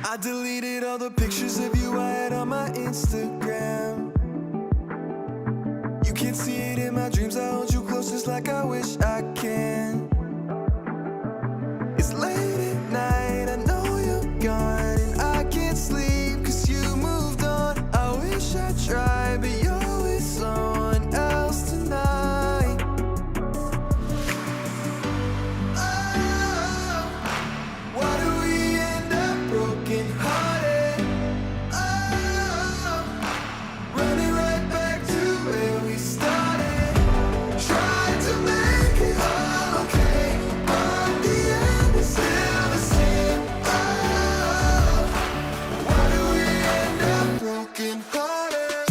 I deleted all the pictures of you I had on my Instagram. You can't see it in my dreams, I hold you close just like I wish I can. It's late at night, I know you're gone, and I can't sleep cause you moved on. I wish I tried, but you're with someone else tonight. Oh, why do we end up broken hearted? Oh, running right back to where we started. Tried to make it all okay, but the end is still the same. Oh, why do we end up broken hearted?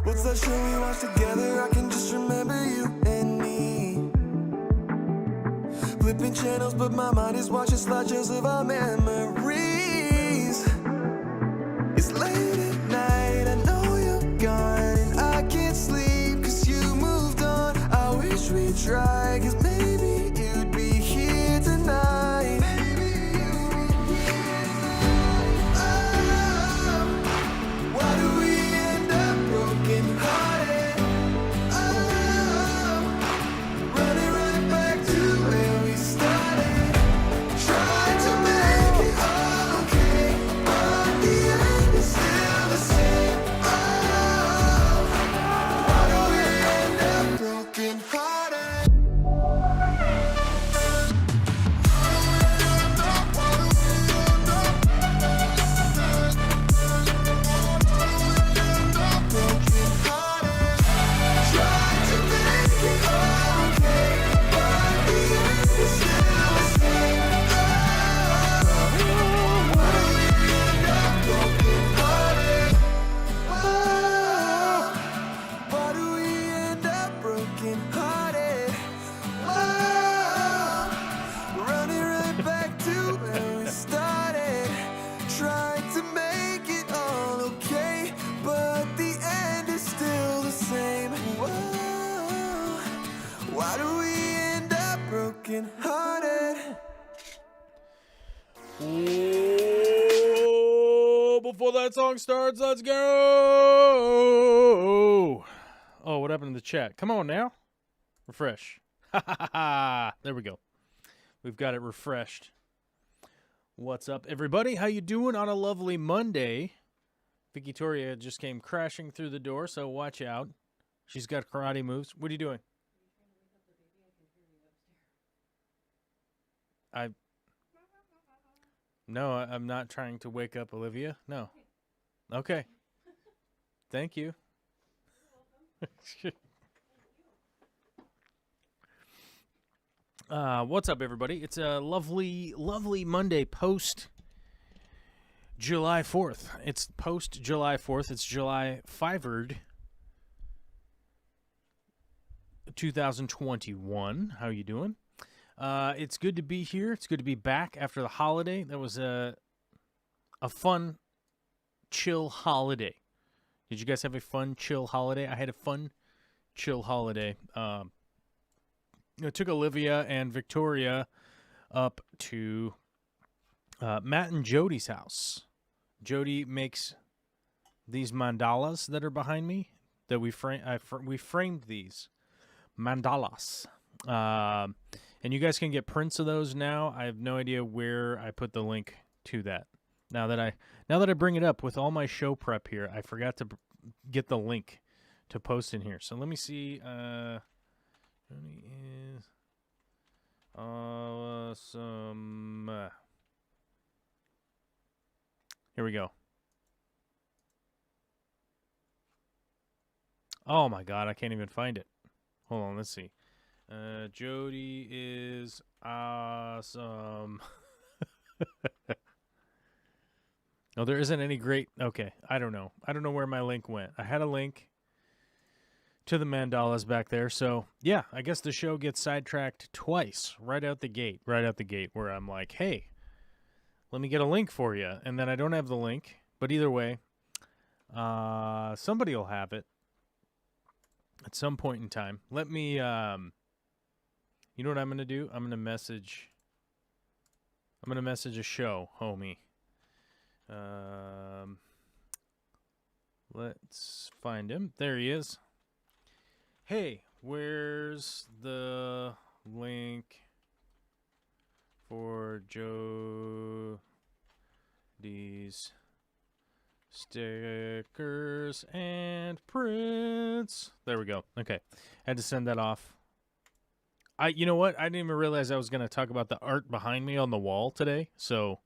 What's that show we watched together? I can just remember you and me. Flipping channels, but my mind is watching slideshows of our memories. It's late at night, I know you're gone, and I can't sleep cause you moved on. I wish we tried, cause maybe you'd be here tonight. Oh, why do we end up broken hearted? Oh, running right back to where we started. Tried to make it all okay, but the end is still the same. Oh, why do we end up broken hearted? Broken hearted. Tried to make it all okay, but the end is still the same. Oh, why do we end up broken hearted? Oh, why do we end up broken hearted? Oh, running right back to where we started. Tried to make it all okay, but the end is still the same. Whoa, why do we end up broken hearted? Oh, before that song starts, let's go. Oh, what happened to the chat? Come on now. Refresh. Ha ha ha. There we go. We've got it refreshed. What's up, everybody? How you doing on a lovely Monday? Vicky Toria just came crashing through the door, so watch out. She's got karate moves. What are you doing? No, I'm not trying to wake up Olivia. No. Okay. Thank you. What's up, everybody? It's a lovely, lovely Monday post July 4th. It's post July 4th. It's July 5th, 2021. How you doing? It's good to be here. It's good to be back after the holiday. That was a fun, chill holiday. Did you guys have a fun, chill holiday? I had a fun, chill holiday. I took Olivia and Victoria up to Matt and Jody's house. Jody makes these mandalas that are behind me. That we framed these mandalas. And you guys can get prints of those now. I have no idea where I put the link to that. Now that I bring it up with all my show prep here, I forgot to get the link to post in here. So let me see. Johnny is awesome. Here we go. Oh my God, I can't even find it. Hold on, let's see. Jody is awesome. No, there isn't any great... Okay, I don't know. I don't know where my link went. I had a link to the mandalas back there. So, yeah, I guess the show gets sidetracked twice right out the gate, where I'm like, hey, let me get a link for you. And then I don't have the link. But either way, somebody will have it. at some point in time. Let me, you know what I'm going to do? I'm going to message a show, homie. Let's find him. There he is. Hey, where's the link for Jody's stickers and prints? There we go. Okay. Had to send that off. You know what? I didn't even realize I was going to talk about the art behind me on the wall today, so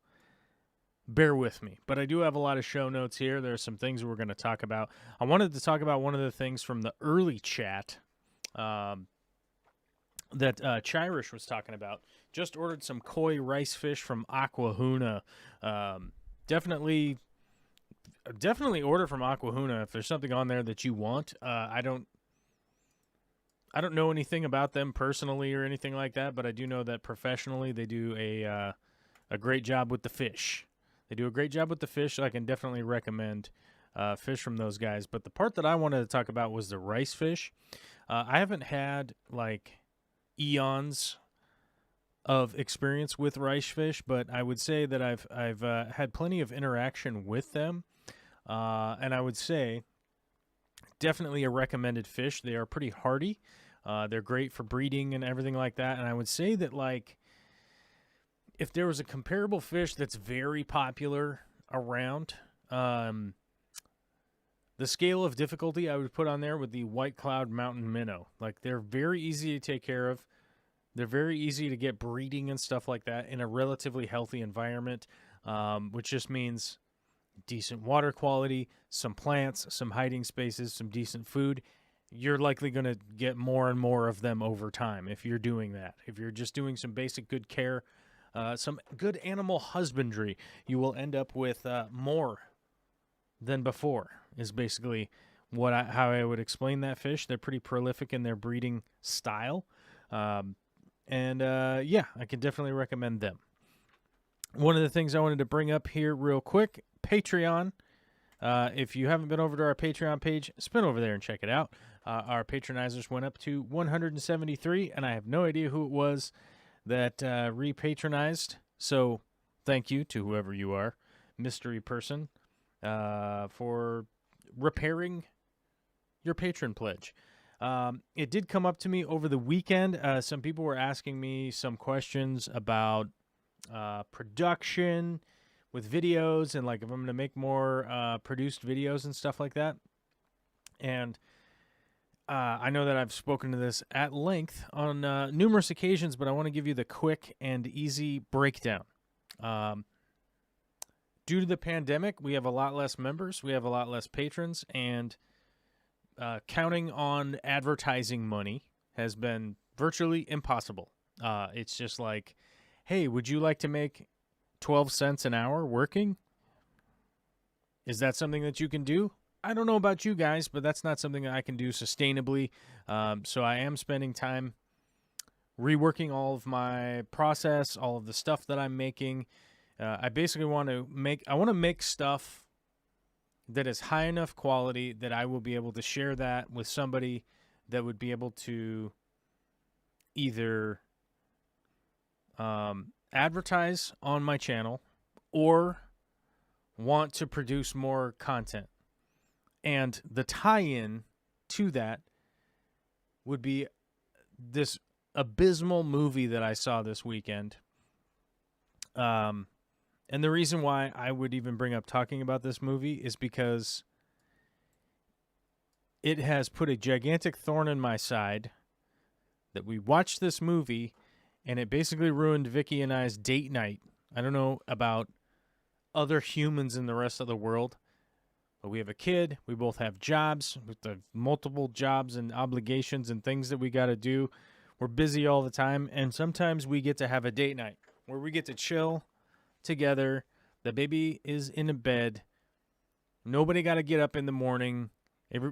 bear with me. But I do have a lot of show notes here. There are some things we're going to talk about. I wanted to talk about one of the things from the early chat that Chirish was talking about. Just ordered some koi rice fish from Aquahuna. Definitely order from Aquahuna if there's something on there that you want. I don't know anything about them personally or anything like that, but I do know that professionally they do a great job with the fish. They do a great job with the fish. So I can definitely recommend fish from those guys. But the part that I wanted to talk about was the rice fish. I haven't had like eons of experience with rice fish, but I would say that I've had plenty of interaction with them, and I would say definitely a recommended fish. They are pretty hardy. They're great for breeding and everything like that. And I would say that, like, if there was a comparable fish that's very popular around, the scale of difficulty I would put on there with the white cloud mountain minnow. Like, they're very easy to take care of. They're very easy to get breeding and stuff like that in a relatively healthy environment, which just means decent water quality, some plants, some hiding spaces, some decent food. You're likely going to get more and more of them over time if you're doing that. If you're just doing some basic good care, some good animal husbandry, you will end up with more than before, is basically how I would explain that fish. They're pretty prolific in their breeding style. Yeah, I can definitely recommend them. One of the things I wanted to bring up here real quick, Patreon. If you haven't been over to our Patreon page, spin over there and check it out. Our patronizers went up to 173, and I have no idea who it was that re-patronized. So thank you to whoever you are, mystery person, for repairing your patron pledge. It did come up to me over the weekend. Some people were asking me some questions about production with videos and, like, if I'm going to make more produced videos and stuff like that. And I know that I've spoken to this at length on numerous occasions, but I want to give you the quick and easy breakdown. Due to the pandemic, we have a lot less members, we have a lot less patrons, and counting on advertising money has been virtually impossible. It's just like, hey, would you like to make 12 cents an hour working? Is that something that you can do? I don't know about you guys, but that's not something that I can do sustainably. So I am spending time reworking all of my process, all of the stuff that I'm making. I basically want to make stuff that is high enough quality that I will be able to share that with somebody that would be able to either advertise on my channel or want to produce more content. And the tie-in to that would be this abysmal movie that I saw this weekend. And the reason why I would even bring up talking about this movie is because it has put a gigantic thorn in my side that we watched this movie and it basically ruined Vicky and I's date night. I don't know about other humans in the rest of the world, but we have a kid. We both have jobs. We have multiple jobs and obligations and things that we got to do. We're busy all the time, and sometimes we get to have a date night where we get to chill together. The baby is in a bed. Nobody got to get up in the morning.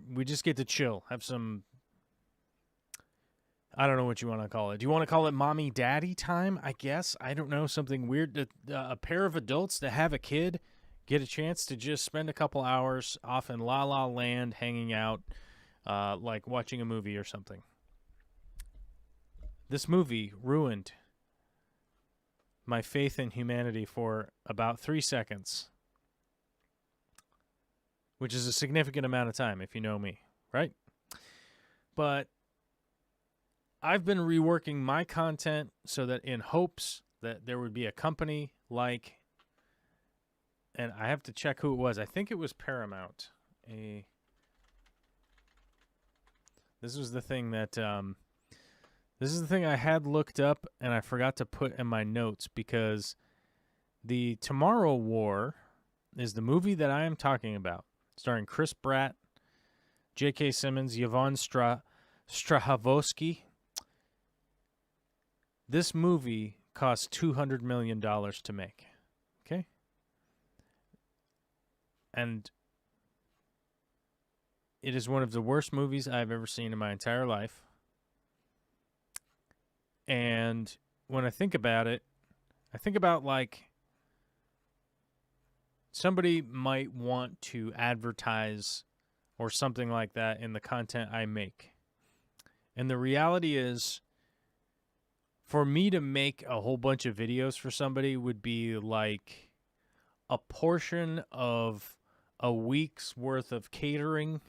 We just get to chill, have some, I don't know what you want to call it. Do you want to call it mommy daddy time? I guess. I don't know, something weird. A pair of adults that have a kid get a chance to just spend a couple hours off in La La Land hanging out, like watching a movie or something. This movie ruined my faith in humanity for about 3 seconds, which is a significant amount of time if you know me, right? But I've been reworking my content so that in hopes that there would be a company like, and I have to check who it was. I think it was Paramount. This was the thing that this is the thing I had looked up and I forgot to put in my notes, because the Tomorrow War is the movie that I am talking about, starring Chris Pratt, J.K. Simmons, Yvonne Strahovski. This movie cost $200 million to make. Okay? And it is one of the worst movies I've ever seen in my entire life. And when I think about it, I think about like somebody might want to advertise or something like that in the content I make. And the reality is, for me to make a whole bunch of videos for somebody would be like a portion of a week's worth of catering,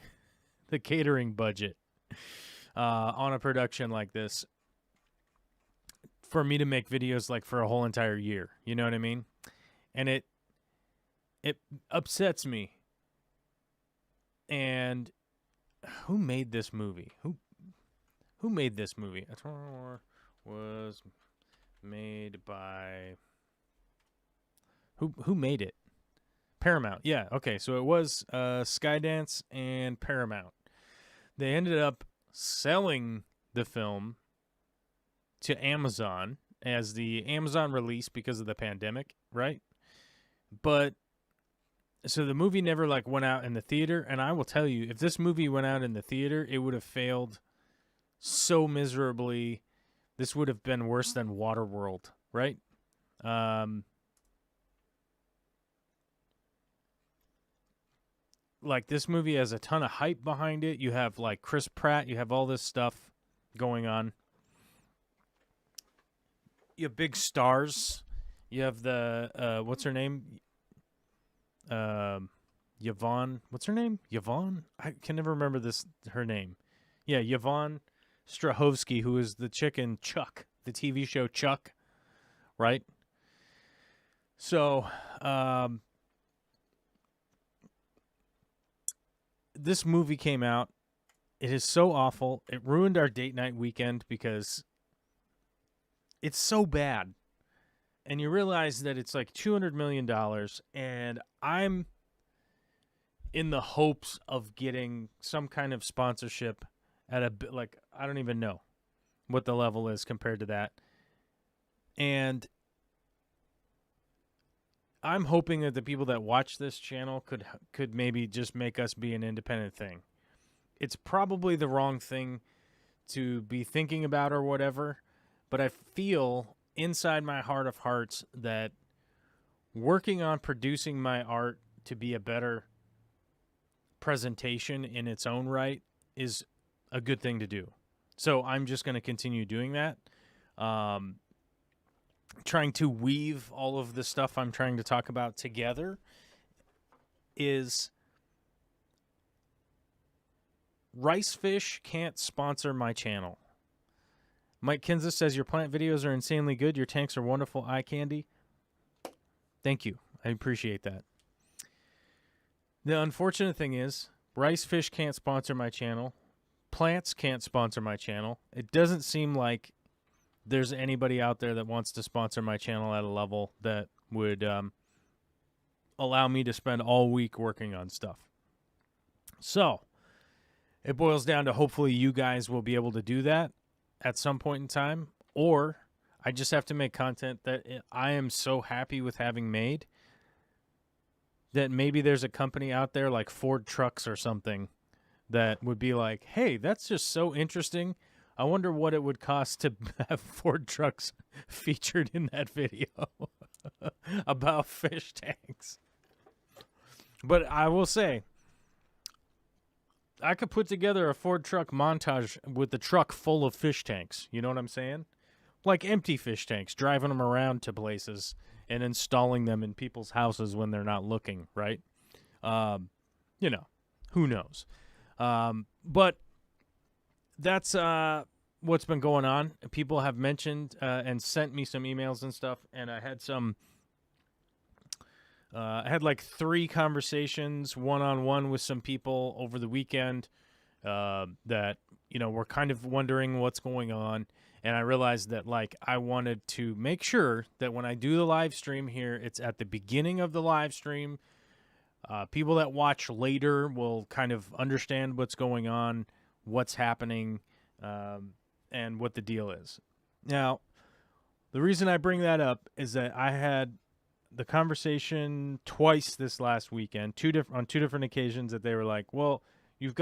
the catering budget on a production like this, for me to make videos like for a whole entire year. You know what I mean? And it upsets me. And who made this movie? Who made this movie? Was made by who made it? Paramount. Yeah, okay. So it was Skydance and Paramount. They ended up selling the film to Amazon as the Amazon release because of the pandemic, right? But so the movie never like went out in the theater, and I will tell you, if this movie went out in the theater, it would have failed so miserably. This would have been worse than Waterworld, right? Like, this movie has a ton of hype behind it. You have like Chris Pratt, you have all this stuff going on. You have big stars. You have the what's her name? Yvonne. What's her name? Yvonne? I can never remember her name. Yeah, Yvonne Strahovski, who is the chick in Chuck, the TV show Chuck, right? So, this movie came out. It is so awful. It ruined our date night weekend because it's so bad. And you realize that it's like $200 million, and I'm in the hopes of getting some kind of sponsorship at like, I don't even know what the level is compared to that. And I'm hoping that the people that watch this channel could maybe just make us be an independent thing. It's probably the wrong thing to be thinking about or whatever, but I feel inside my heart of hearts that working on producing my art to be a better presentation in its own right is a good thing to do. So I'm just going to continue doing that. Trying to weave all of the stuff I'm trying to talk about together is Ricefish can't sponsor my channel. Mike Kinza says, your plant videos are insanely good. Your tanks are wonderful eye candy. Thank you. I appreciate that. The unfortunate thing is, Ricefish can't sponsor my channel. Plants can't sponsor my channel. It doesn't seem like there's anybody out there that wants to sponsor my channel at a level that would allow me to spend all week working on stuff. So, it boils down to hopefully you guys will be able to do that at some point in time, or I just have to make content that I am so happy with having made that maybe there's a company out there like Ford Trucks or something that would be like, hey, that's just so interesting. I wonder what it would cost to have Ford Trucks featured in that video about fish tanks. But I will say, I could put together a Ford truck montage with the truck full of fish tanks. You know what I'm saying? Like empty fish tanks, driving them around to places and installing them in people's houses when they're not looking, right? You know, who knows? But that's what's been going on. People have mentioned and sent me some emails and stuff, and I had some. I had like 3 conversations one-on-one with some people over the weekend that, were kind of wondering what's going on. And I realized that, like, I wanted to make sure that when I do the live stream here, it's at the beginning of the live stream. People that watch later will kind of understand what's going on, what's happening, and what the deal is. Now, the reason I bring that up is that I had the conversation twice this last weekend, on two different occasions, that they were like, well, you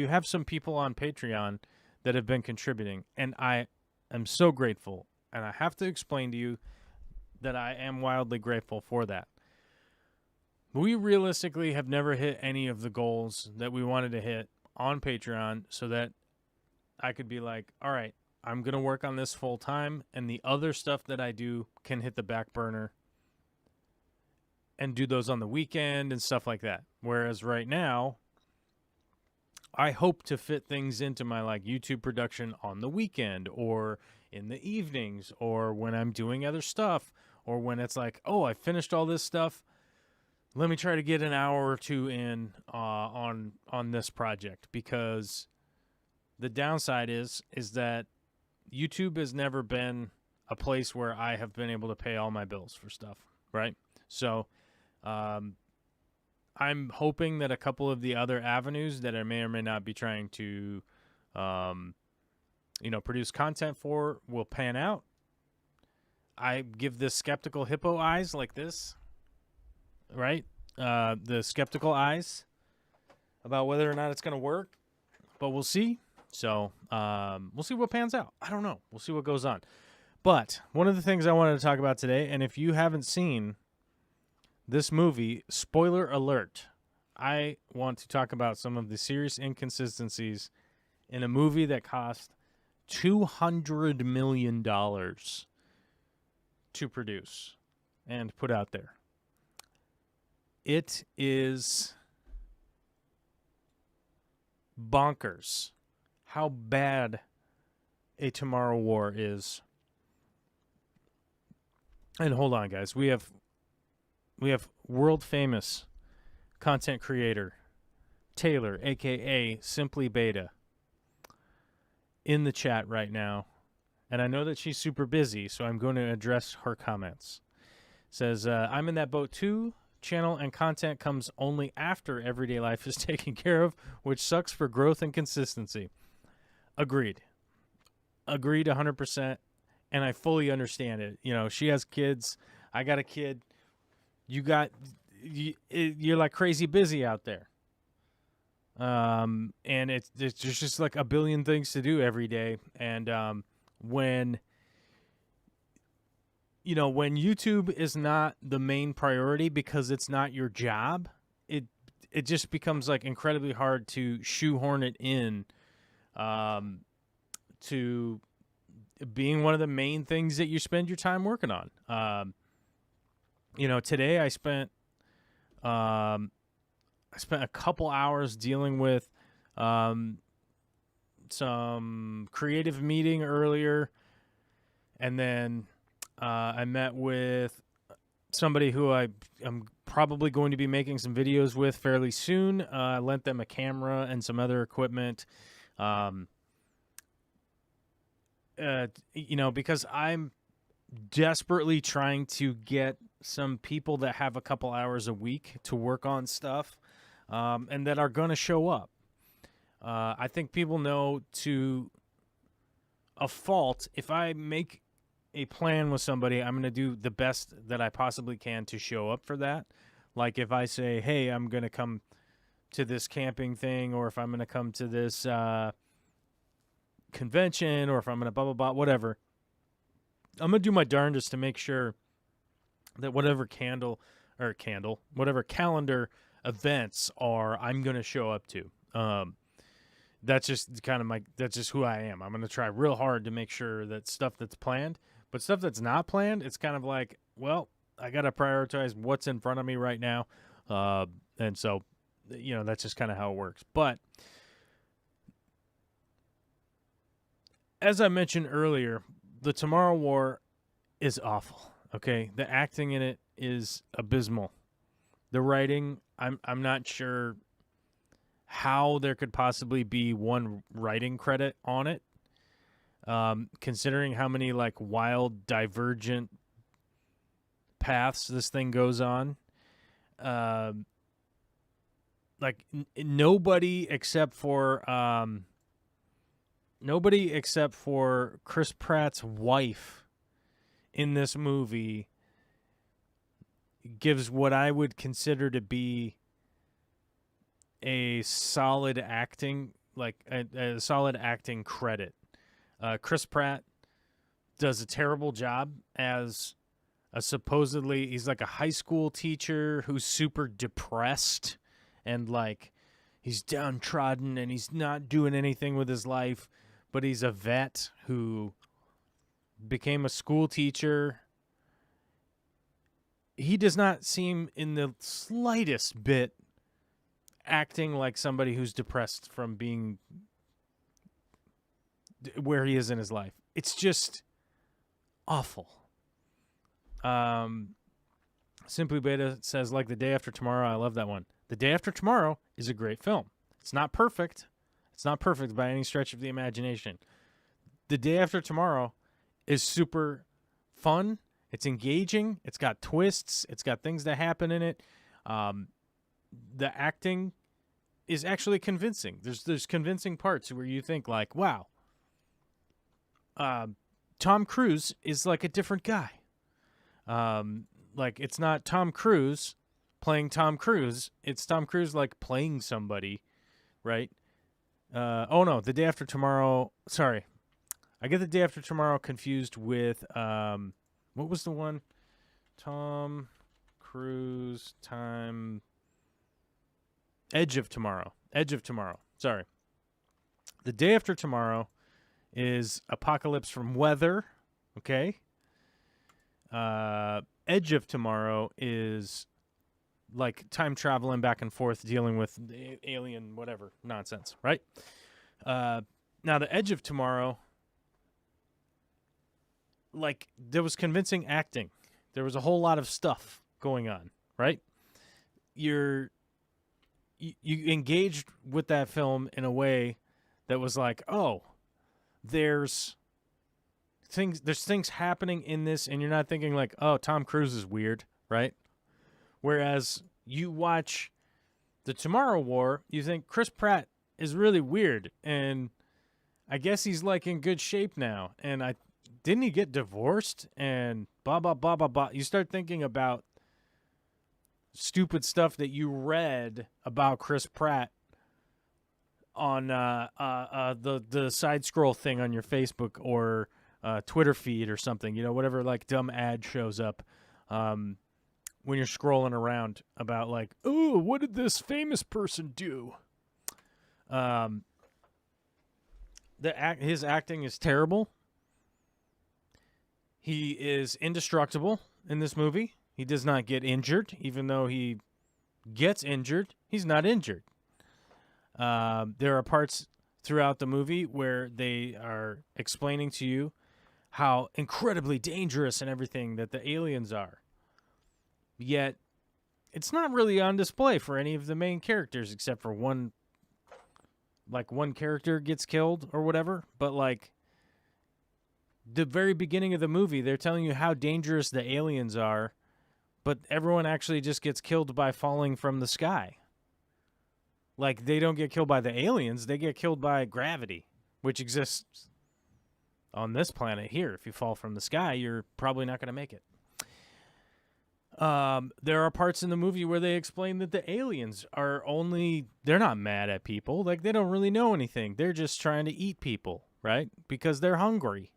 have some people on Patreon that have been contributing, and I am so grateful, and I have to explain to you that I am wildly grateful for that. We realistically have never hit any of the goals that we wanted to hit on Patreon, so that I could be like, all right, I'm going to work on this full time, and the other stuff that I do can hit the back burner and do those on the weekend and stuff like that. Whereas right now, I hope to fit things into my like YouTube production on the weekend or in the evenings or when I'm doing other stuff or when it's like, oh, I finished all this stuff. Let me try to get an hour or 2 in on this project, because the downside is that YouTube has never been a place where I have been able to pay all my bills for stuff, right? So I'm hoping that a couple of the other avenues that I may or may not be trying to, produce content for will pan out. I give this skeptical hippo eyes like this, right? The skeptical eyes about whether or not it's going to work, but we'll see. So we'll see what pans out. I don't know. We'll see what goes on. But one of the things I wanted to talk about today, and if you haven't seen this movie, spoiler alert, I want to talk about some of the serious inconsistencies in a movie that cost $200 million to produce and put out there. It is bonkers how bad A Tomorrow War is. And hold on, guys. We have world famous content creator Taylor, aka Simply Beta, in the chat right now. And I know that she's super busy, so I'm going to address her comments. Says, I'm in that boat too. Channel and content comes only after everyday life is taken care of, which sucks for growth and consistency. Agreed 100%. And I fully understand it. She has kids. I got a kid. You're like crazy busy out there. And it's just like a billion things to do every day. And when YouTube is not the main priority because it's not your job, it just becomes like incredibly hard to shoehorn it in to being one of the main things that you spend your time working on. Today I spent a couple hours dealing with some creative meeting earlier, and then I met with somebody who I am probably going to be making some videos with fairly soon. I lent them a camera and some other equipment, because I'm desperately trying to get some people that have a couple hours a week to work on stuff, and that are going to show up. I think people know to a fault, if I make a plan with somebody, I'm going to do the best that I possibly can to show up for that. Like if I say, hey, I'm going to come to this camping thing, or if I'm going to come to this convention, or if I'm going to blah, blah, blah, whatever, I'm going to do my darndest to make sure that whatever calendar events are, I'm going to show up to. that's just kind of that's just who I am. I'm going to try real hard to make sure that stuff that's planned, but stuff that's not planned, it's kind of like, well, I got to prioritize what's in front of me right now. And so, that's just kind of how it works. But as I mentioned earlier, the Tomorrow War is awful. Okay. The acting in it is abysmal. The writing, I'm not sure how there could possibly be one writing credit on it, considering how many like wild divergent paths this thing goes on. Nobody except for Chris Pratt's wife in this movie gives what I would consider to be a solid acting, like a solid acting credit. Chris Pratt does a terrible job as he's like a high school teacher who's super depressed and like he's downtrodden and he's not doing anything with his life, but he's a vet who became a school teacher. He does not seem in the slightest bit acting like somebody who's depressed from being where he is in his life. It's just awful. Simply Beta says, like The Day After Tomorrow. I love that one. The Day After Tomorrow is a great film. It's not perfect. It's not perfect by any stretch of the imagination. The Day After Tomorrow is super fun. It's engaging. It's got twists. It's got things that happen in it. The acting is actually convincing. There's convincing parts where you think like, wow, Tom Cruise is like a different guy. Like it's not Tom Cruise playing Tom Cruise. It's Tom Cruise like playing somebody, right? Oh no, The Day After Tomorrow. Sorry, I get The Day After Tomorrow confused with what was the one? Tom Cruise time. Edge of Tomorrow. Edge of Tomorrow. Sorry. The Day After Tomorrow is Apocalypse from Weather. Okay. Edge of Tomorrow is like time traveling back and forth, dealing with the alien whatever nonsense, right? Now, The Edge of Tomorrow, like there was convincing acting. There was a whole lot of stuff going on, right? You engaged with that film in a way that was like, oh, there's things happening in this, and you're not thinking like, oh, Tom Cruise is weird, right? Whereas you watch The Tomorrow War, you think Chris Pratt is really weird, and I guess he's like in good shape now, and didn't he get divorced, and blah blah blah blah blah. You start thinking about stupid stuff that you read about Chris Pratt on the side scroll thing on your Facebook or Twitter feed or something, whatever like dumb ad shows up when you're scrolling around about like, oh, what did this famous person do? His acting is terrible. He is indestructible in this movie. He does not get injured, even though he gets injured. He's not injured. There are parts throughout the movie where they are explaining to you how incredibly dangerous and everything that the aliens are. Yet, it's not really on display for any of the main characters except for one character gets killed or whatever. But, like, the very beginning of the movie, they're telling you how dangerous the aliens are, but everyone actually just gets killed by falling from the sky. Like, they don't get killed by the aliens, they get killed by gravity, which exists on this planet here. If you fall from the sky, you're probably not going to make it. There are parts in the movie where they explain that the aliens they're not mad at people. Like, they don't really know anything. They're just trying to eat people, right? Because they're hungry.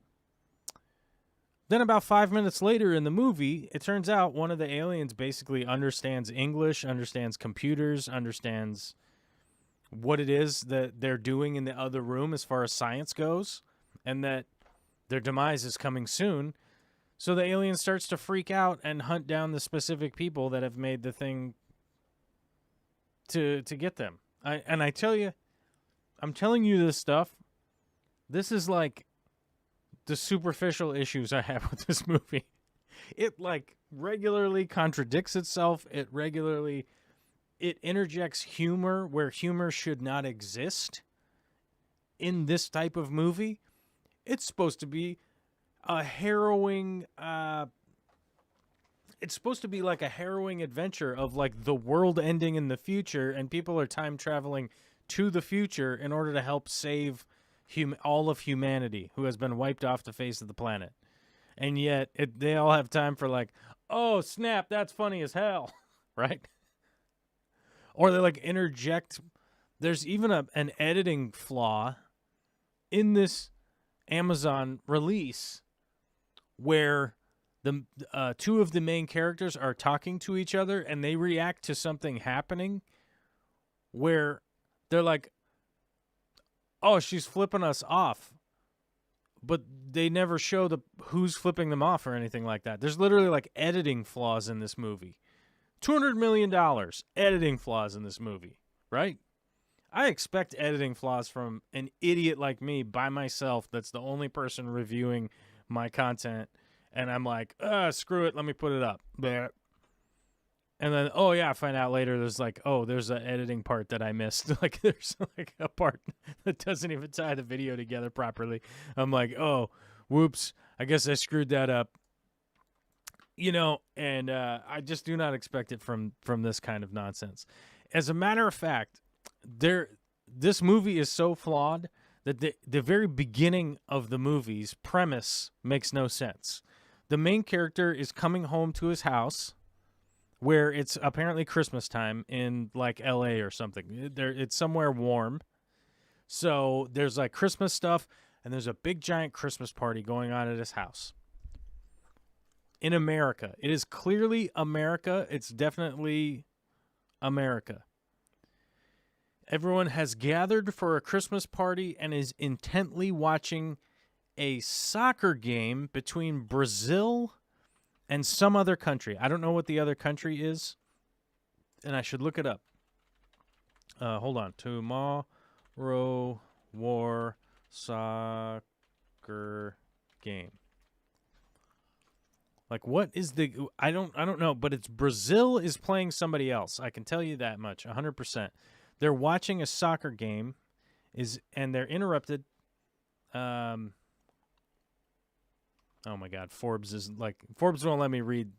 Then about 5 minutes later in the movie, it turns out one of the aliens basically understands English, understands computers, understands what it is that they're doing in the other room as far as science goes, and that their demise is coming soon. So the alien starts to freak out and hunt down the specific people that have made the thing to get them. I tell you, I'm telling you this stuff. This is like the superficial issues I have with this movie. It like regularly contradicts itself. It interjects humor where humor should not exist in this type of movie. It's supposed to be a harrowing it's supposed to be like a harrowing adventure of like the world ending in the future, and people are time traveling to the future in order to help save all of humanity who has been wiped off the face of the planet. And yet they all have time for like, oh snap, that's funny as hell, right? Or they like interject. There's even an editing flaw in this Amazon release where the two of the main characters are talking to each other and they react to something happening where they're like, oh, she's flipping us off. But they never show who's flipping them off or anything like that. There's literally like editing flaws in this movie. $200 million editing flaws in this movie, right? I expect editing flaws from an idiot like me by myself that's the only person reviewing my content. And I'm like, screw it, let me put it up. And then, oh yeah, I find out later there's like, oh, there's an editing part that I missed. Like there's like a part that doesn't even tie the video together properly. I'm like, oh, whoops, I guess I screwed that up. You know, and I just do not expect it from this kind of nonsense. As a matter of fact, this movie is so flawed that the very beginning of the movie's premise makes no sense. The main character is coming home to his house where it's apparently Christmas time in like LA or something. It's somewhere warm. So there's like Christmas stuff, and there's a big giant Christmas party going on at his house. In America. It is clearly America. It's definitely America. Everyone has gathered for a Christmas party and is intently watching a soccer game between Brazil and some other country. I don't know what the other country is, and I should look it up. Hold on. Tomorrow War Soccer Game. Like, what is I don't know, but it's Brazil is playing somebody else. I can tell you that much, 100%. They're watching a soccer game, and they're interrupted. Oh my God, Forbes won't let me read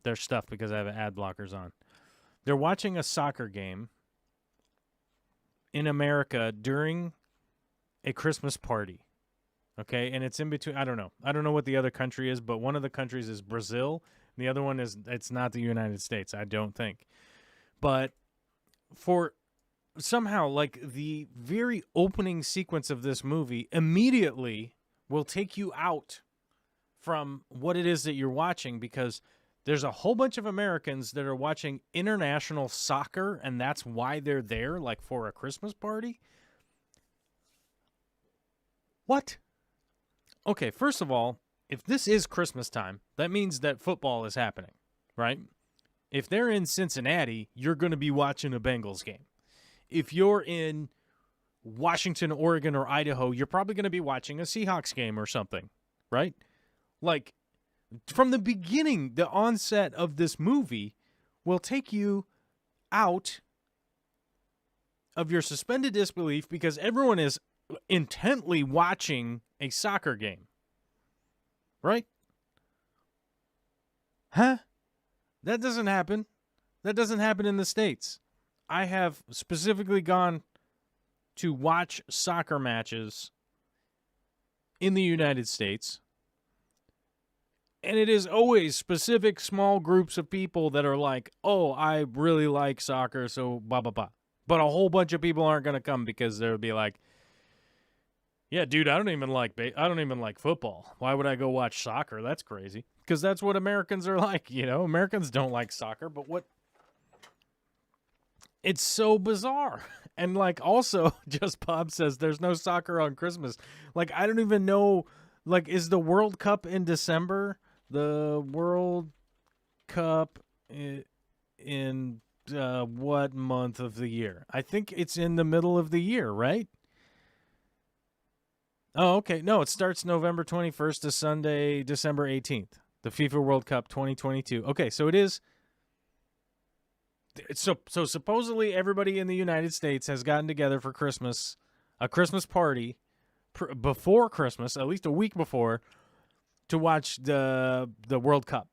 their stuff because I have ad blockers on. They're watching a soccer game in America during a Christmas party. Okay, and it's in between. I don't know what the other country is, but one of the countries is Brazil. And the other one it's not the United States, I don't think. But for somehow, like, the very opening sequence of this movie immediately will take you out from what it is that you're watching, because there's a whole bunch of Americans that are watching international soccer, and that's why they're there, like, for a Christmas party. What? Okay, first of all, if this is Christmas time, that means that football is happening, right? If they're in Cincinnati, you're going to be watching a Bengals game. If you're in Washington, Oregon, or Idaho, you're probably going to be watching a Seahawks game or something, right? Like, from the beginning, the onset of this movie will take you out of your suspended disbelief because everyone is intently watching a soccer game. Right? Huh? That doesn't happen. That doesn't happen in the States. I have specifically gone to watch soccer matches in the United States, and it is always specific small groups of people that are like, oh, I really like soccer, so blah, blah, blah. But a whole bunch of people aren't going to come because they'll be like, yeah, dude, I don't even like football. Why would I go watch soccer? That's crazy. Because that's what Americans are like, you know? Americans don't like soccer, but what? It's so bizarre. And like also just Bob says there's no soccer on Christmas. Like I don't even know, like is the World Cup in December? The World Cup in what month of the year? I think it's in the middle of the year, right? Oh, okay. No, it starts November 21st to Sunday, December 18th. The FIFA World Cup 2022. Okay, so it is. So supposedly everybody in the United States has gotten together for Christmas, a Christmas party before Christmas, at least a week before, to watch the World Cup.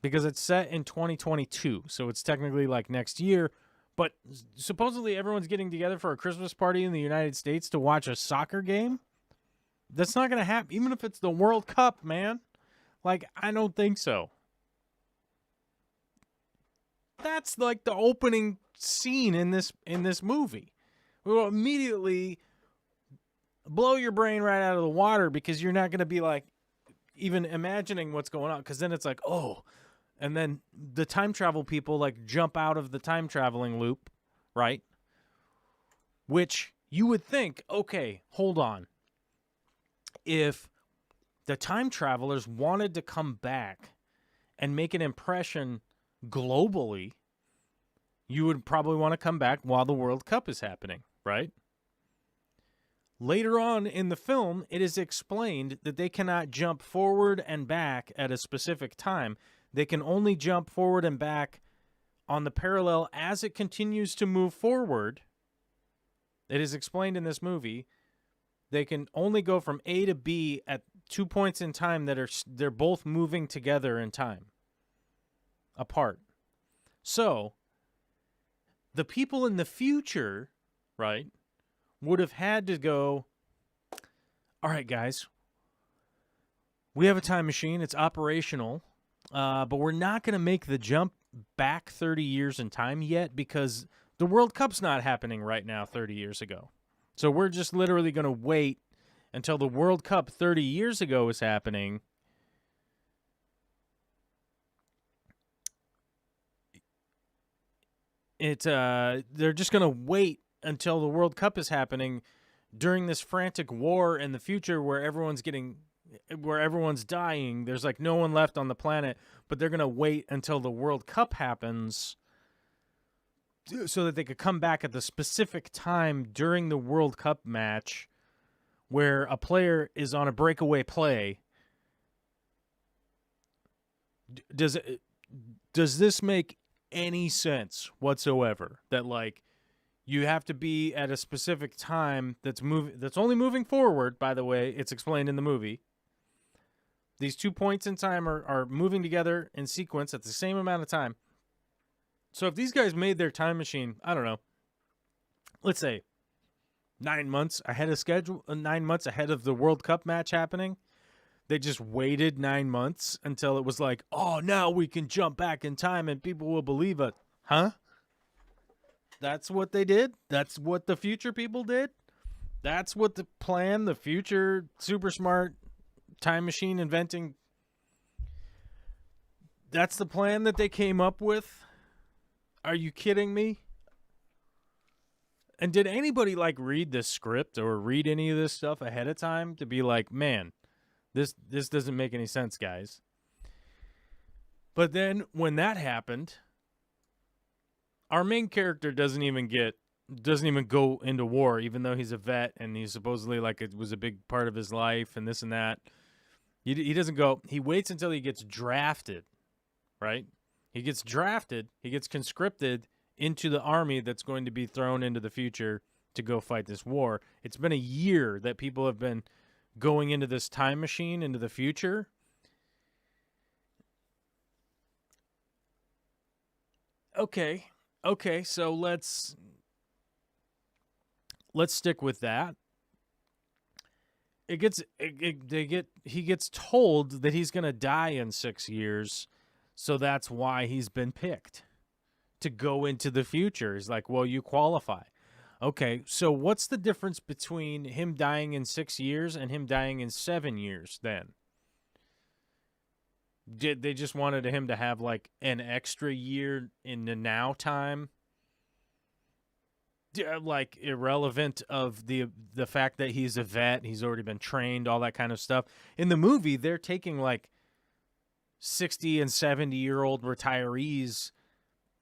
Because it's set in 2022, so it's technically like next year. But supposedly everyone's getting together for a Christmas party in the United States to watch a soccer game. That's not going to happen, even if it's the World Cup, man. Like, I don't think so. That's like the opening scene in this movie. We will immediately blow your brain right out of the water because you're not going to be like even imagining what's going on, because then it's like, oh, and then the time travel people like jump out of the time traveling loop, right? Which you would think, okay, hold on. If the time travelers wanted to come back and make an impression globally, you would probably want to come back while the World Cup is happening, right? Later on in the film, it is explained that they cannot jump forward and back at a specific time. They can only jump forward and back on the parallel as it continues to move forward. It is explained in this movie. They can only go from A to B at 2 points in time they're both moving together in time, apart. So, the people in the future, right, would have had to go, all right, guys, we have a time machine. It's operational, but we're not going to make the jump back 30 years in time yet because the World Cup's not happening right now 30 years ago. So we're just literally going to wait until the World Cup 30 years ago is happening. They're just going to wait until the World Cup is happening during this frantic war in the future where everyone's dying. There's like no one left on the planet, but they're going to wait until the World Cup happens so that they could come back at the specific time during the World Cup match where a player is on a breakaway play. Does this make any sense whatsoever? That like you have to be at a specific time that's only moving forward, by the way, it's explained in the movie. These 2 points in time are moving together in sequence at the same amount of time. So if these guys made their time machine, I don't know, let's say 9 months ahead of schedule, 9 months ahead of the World Cup match happening, they just waited 9 months until it was like, oh, now we can jump back in time and people will believe it. Huh? That's what they did? That's what the future people did? That's what the plan, the future super smart time machine inventing, that's the plan that they came up with? Are you kidding me? And did anybody like read this script or read any of this stuff ahead of time to be like, man, this doesn't make any sense, guys? But then when that happened, our main character doesn't even go into war, even though he's a vet and he's supposedly like it was a big part of his life and this and that. He doesn't go. He waits until he gets drafted, right? He gets drafted. He gets conscripted into the army that's going to be thrown into the future to go fight this war. It's been a year that people have been going into this time machine into the future. Okay, so let's stick with that. He gets told that he's going to die in 6 years, so that's why he's been picked to go into the future. He's like, well, you qualify. Okay, so what's the difference between him dying in 6 years and him dying in 7 years then? Did they just wanted him to have like an extra year in the now time like irrelevant of the fact that he's a vet, he's already been trained, all that kind of stuff. In the movie, they're taking like 60 and 70-year-old retirees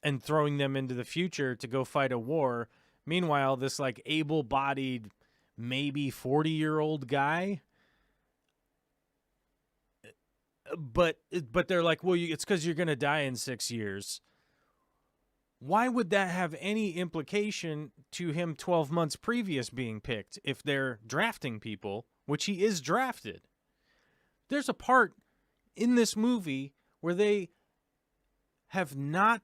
and throwing them into the future to go fight a war. Meanwhile, this like able-bodied, maybe 40-year-old guy, but they're like, well, it's because you're gonna die in 6 years. Why would that have any implication to him 12 months previous being picked if they're drafting people, which he is drafted? There's a part in this movie where they've not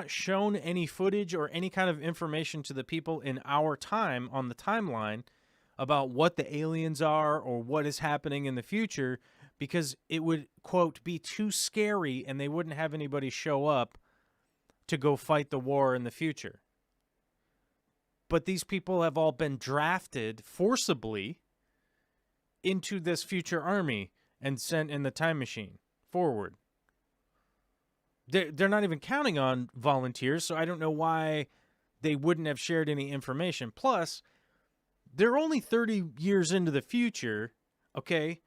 shown any footage or any kind of information to the people in our time on the timeline about what the aliens are or what is happening in the future, because it would, quote, be too scary and they wouldn't have anybody show up to go fight the war in the future. But these people have all been drafted forcibly into this future army and sent in the time machine forward. They're not even counting on volunteers, so I don't know why they wouldn't have shared any information. Plus, they're only 30 years into the future, okay?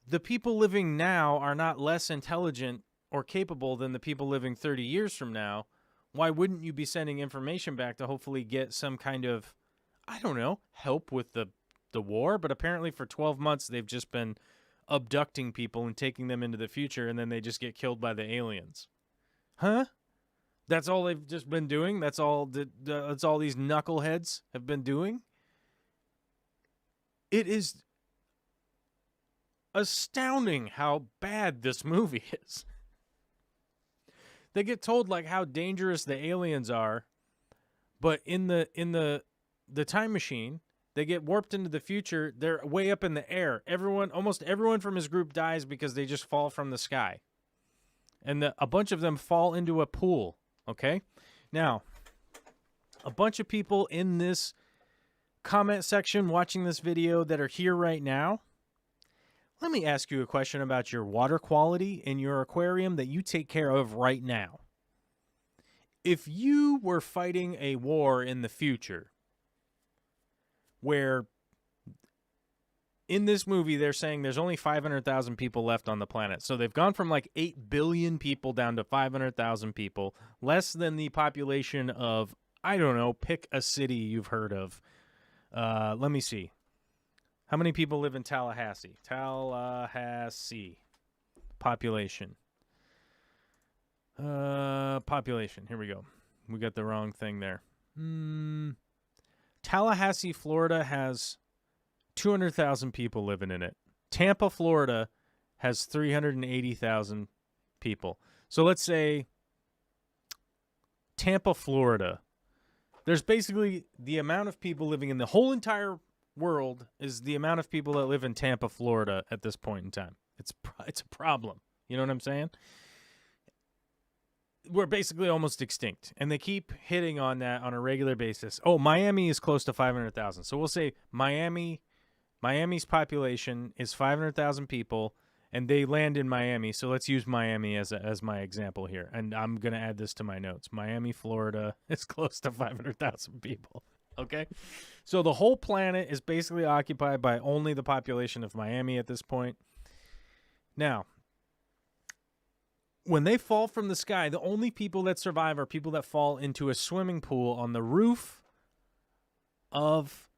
The people living now are not less intelligent or capable than the people living 30 years from now. Why wouldn't you be sending information back to hopefully get some kind of, I don't know, help with the war? But apparently for 12 months, they've just been abducting people and taking them into the future, and then they just get killed by the aliens. Huh? That's all they've just been doing? That's all that's all these knuckleheads have been doing? It is astounding how bad this movie is. They get told like how dangerous the aliens are, but in the time machine, they get warped into the future. They're way up in the air. Almost everyone from his group dies because they just fall from the sky. And a bunch of them fall into a pool, okay? Now, a bunch of people in this comment section watching this video that are here right now, let me ask you a question about your water quality in your aquarium that you take care of right now. If you were fighting a war in the future, where in this movie they're saying there's only 500,000 people left on the planet. So they've gone from like 8 billion people down to 500,000 people, less than the population of, I don't know, pick a city you've heard of. Let me see. How many people live in Tallahassee? Tallahassee. Population. Population. Here we go. We got the wrong thing there. Tallahassee, Florida has 200,000 people living in it. Tampa, Florida has 380,000 people. So let's say Tampa, Florida. There's basically the amount of people living in the whole entire world is the amount of people that live in Tampa, Florida at this point in time. It's a problem. You know what I'm saying? We're basically almost extinct, and they keep hitting on that on a regular basis. Oh, Miami is close to 500,000. So we'll say Miami's population is 500,000 people, and they land in Miami. So let's use Miami as my example here, and I'm going to add this to my notes. Miami, Florida is close to 500,000 people. Okay? So the whole planet is basically occupied by only the population of Miami at this point. Now, when they fall from the sky, the only people that survive are people that fall into a swimming pool on the roof of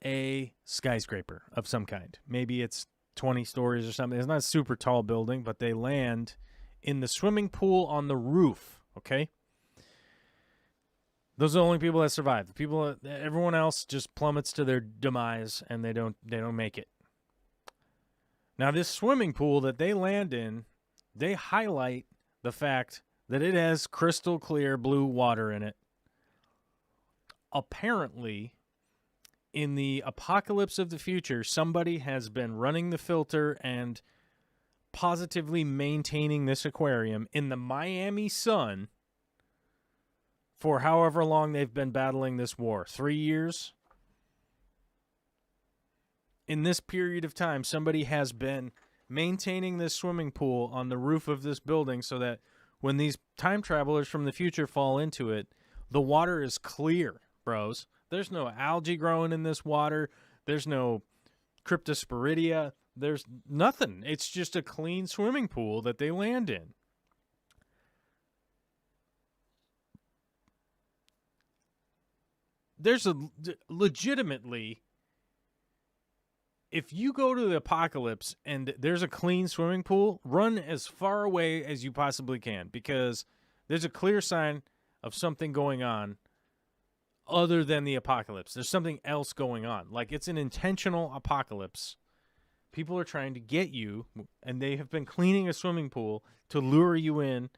a skyscraper of some kind. Maybe it's 20 stories or something. It's not a super tall building, but they land in the swimming pool on the roof, okay? Those are the only people that survive. Everyone else just plummets to their demise, and they don't make it. Now, this swimming pool that they land in, they highlight the fact that it has crystal clear blue water in it. Apparently, in the apocalypse of the future, somebody has been running the filter and positively maintaining this aquarium in the Miami sun for however long they've been battling this war. 3 years? In this period of time, somebody has been maintaining this swimming pool on the roof of this building so that when these time travelers from the future fall into it, The water is clear, bros. There's no algae growing in this water. There's no cryptosporidia. There's nothing. It's just a clean swimming pool that they land in. There's legitimately, if you go to the apocalypse and there's a clean swimming pool, run as far away as you possibly can, because there's a clear sign of something going on other than the apocalypse. There's something else going on. Like, it's an intentional apocalypse. People are trying to get you, and they have been cleaning a swimming pool to lure you in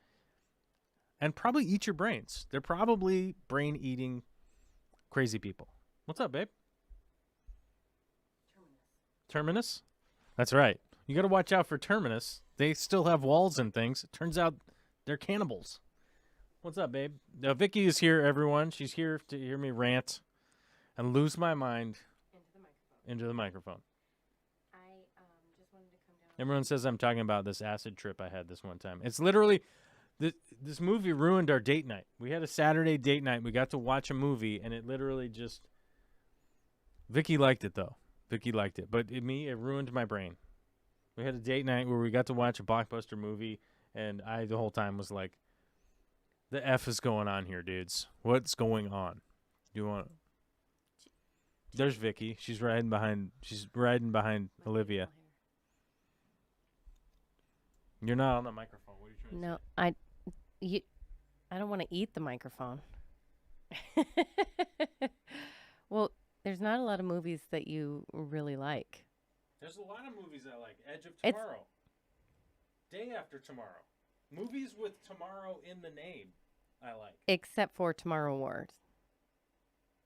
and probably eat your brains. They're probably brain-eating crazy people. What's up, babe? Terminus? That's right. You got to watch out for Terminus. They still have walls and things. It turns out they're cannibals. What's up, babe? Vicky is here, everyone. She's here to hear me rant and lose my mind into the microphone. I just wanted to come down. Everyone says I'm talking about this acid trip I had this one time. It's literally, this movie ruined our date night. We had a Saturday date night. We got to watch a movie, and it literally just... Vicky liked it, though. Vicky liked it. But it ruined my brain. We had a date night where we got to watch a blockbuster movie, and I, the whole time, was like, the F is going on here, dudes. What's going on? Do you want... There's Vicky. She's riding behind Olivia. You're not on the microphone. What are you trying to say? No, I don't want to eat the microphone. Well, there's not a lot of movies that you really like. There's a lot of movies I like. Edge of Tomorrow. Day After Tomorrow. Movies with tomorrow in the name, I like. Except for Tomorrow Wars.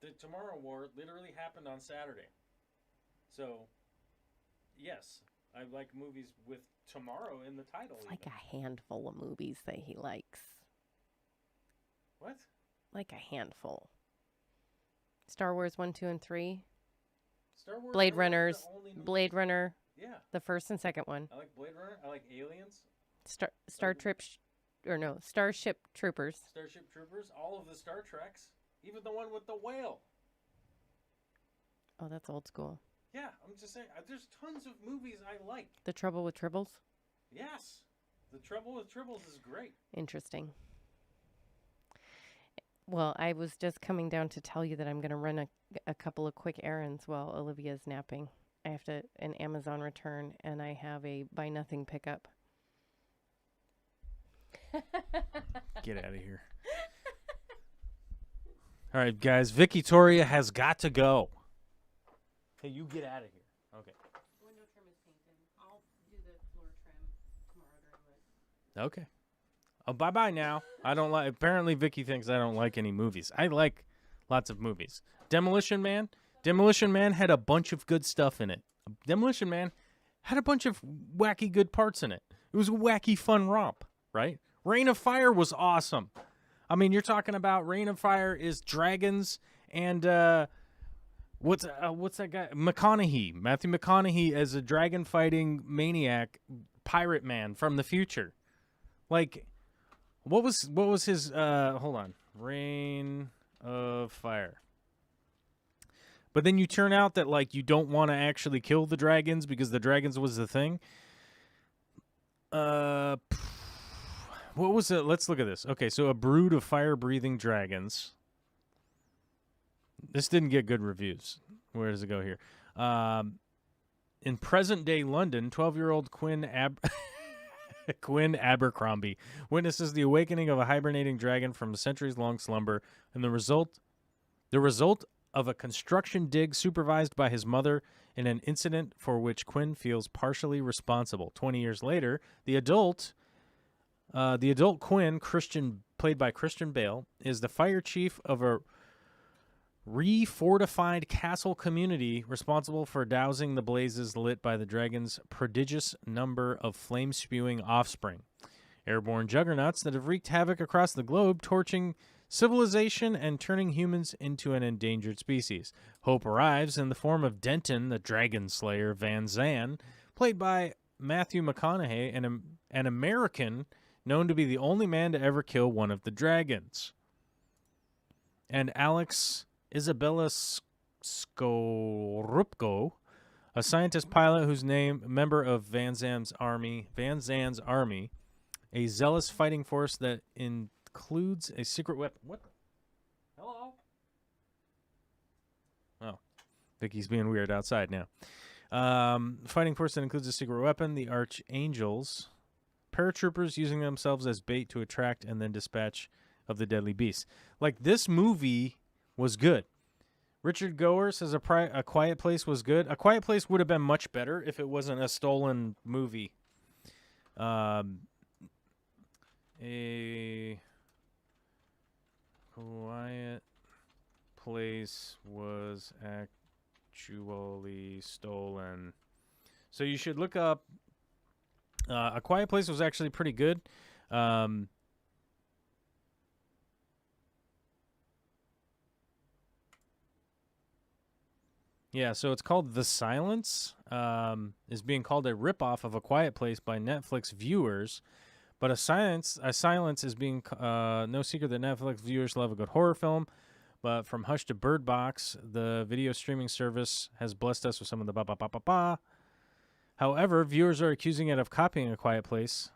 The Tomorrow War literally happened on Saturday. So, yes, I like movies with tomorrow in the title. It's like a handful of movies that he likes. What? Like a handful. Star Wars 1, 2, and 3. Star Wars. Blade are Runners. the only movies. Blade Runner. Yeah. The first and second one. I like Blade Runner. I like Aliens. Starship Troopers. Starship Troopers. All of the Star Treks. Even the one with the whale. Oh, that's old school. Yeah, I'm just saying. There's tons of movies I like. The Trouble with Tribbles. Yes. The Trouble with Tribbles is great. Interesting. Well, I was just coming down to tell you that I'm going to run a couple of quick errands while Olivia's napping. I have an Amazon return, and I have a buy nothing pickup. Get out of here. All right, guys. Vicky Toria has got to go. Hey, you get out of here. Okay. Window trim is painted. I'll do the floor trim tomorrow during Okay. Oh, bye-bye now. I don't like... Apparently, Vicky thinks I don't like any movies. I like lots of movies. Demolition Man? Demolition Man had a bunch of good stuff in it. Demolition Man had a bunch of wacky good parts in it. It was a wacky, fun romp, right? Reign of Fire was awesome. I mean, you're talking about Reign of Fire is dragons and... What's that guy? Matthew McConaughey as a dragon fighting maniac pirate man from the future. Like, what was his hold on. Reign of Fire. But then you turn out that like you don't want to actually kill the dragons because the dragons was the thing. What was it? Let's look at this. Okay, so a brood of fire-breathing dragons. This didn't get good reviews. Where does it go here? In present-day London, 12-year-old Quinn Abercrombie witnesses the awakening of a hibernating dragon from a centuries-long slumber, and the result of a construction dig supervised by his mother in an incident for which Quinn feels partially responsible. 20 years later, the adult Quinn, played by Christian Bale, is the fire chief of a refortified castle community responsible for dousing the blazes lit by the dragon's prodigious number of flame-spewing offspring. Airborne juggernauts that have wreaked havoc across the globe, torching civilization and turning humans into an endangered species. Hope arrives in the form of Denton, the dragon slayer Van Zandt, played by Matthew McConaughey, an American known to be the only man to ever kill one of the dragons. and Alex Isabella Skorupko, a scientist pilot whose name, member of Van Zan's army, a zealous fighting force that includes a secret weapon. What? Hello? Oh, Vicky's being weird outside now. Fighting force that includes a secret weapon, the Archangels, paratroopers using themselves as bait to attract and then dispatch of the deadly beast. Like, this movie was good. Richard Goer says A Quiet Place was good. A Quiet Place would have been much better if it wasn't a stolen movie. A Quiet Place was actually stolen. So you should look up. A Quiet Place was actually pretty good. Yeah, so it's called The Silence. Is being called a ripoff of A Quiet Place by Netflix viewers. But a silence is being no secret that Netflix viewers love a good horror film. But from Hush to Bird Box, the video streaming service has blessed us with some of the ba-ba-ba-ba-ba. However, viewers are accusing it of copying A Quiet Place.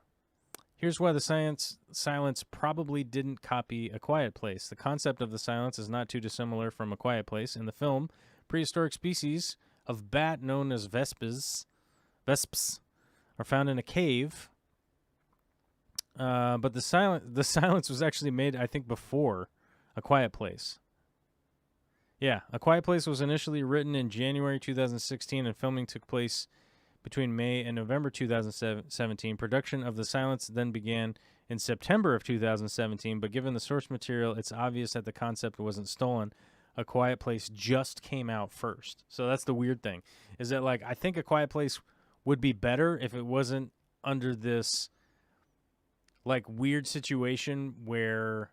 Here's why the silence probably didn't copy A Quiet Place. The concept of the silence is not too dissimilar from A Quiet Place. In the film, prehistoric species of bat known as vesps are found in a cave. But the silence was actually made, I think, before A Quiet Place. Yeah, A Quiet Place was initially written in January 2016, and filming took place between May and November 2017. Production of The Silence then began in September of 2017, but given the source material, it's obvious that the concept wasn't stolen. A Quiet Place just came out first. So that's the weird thing, is that, like, I think A Quiet Place would be better if it wasn't under this, like, weird situation where,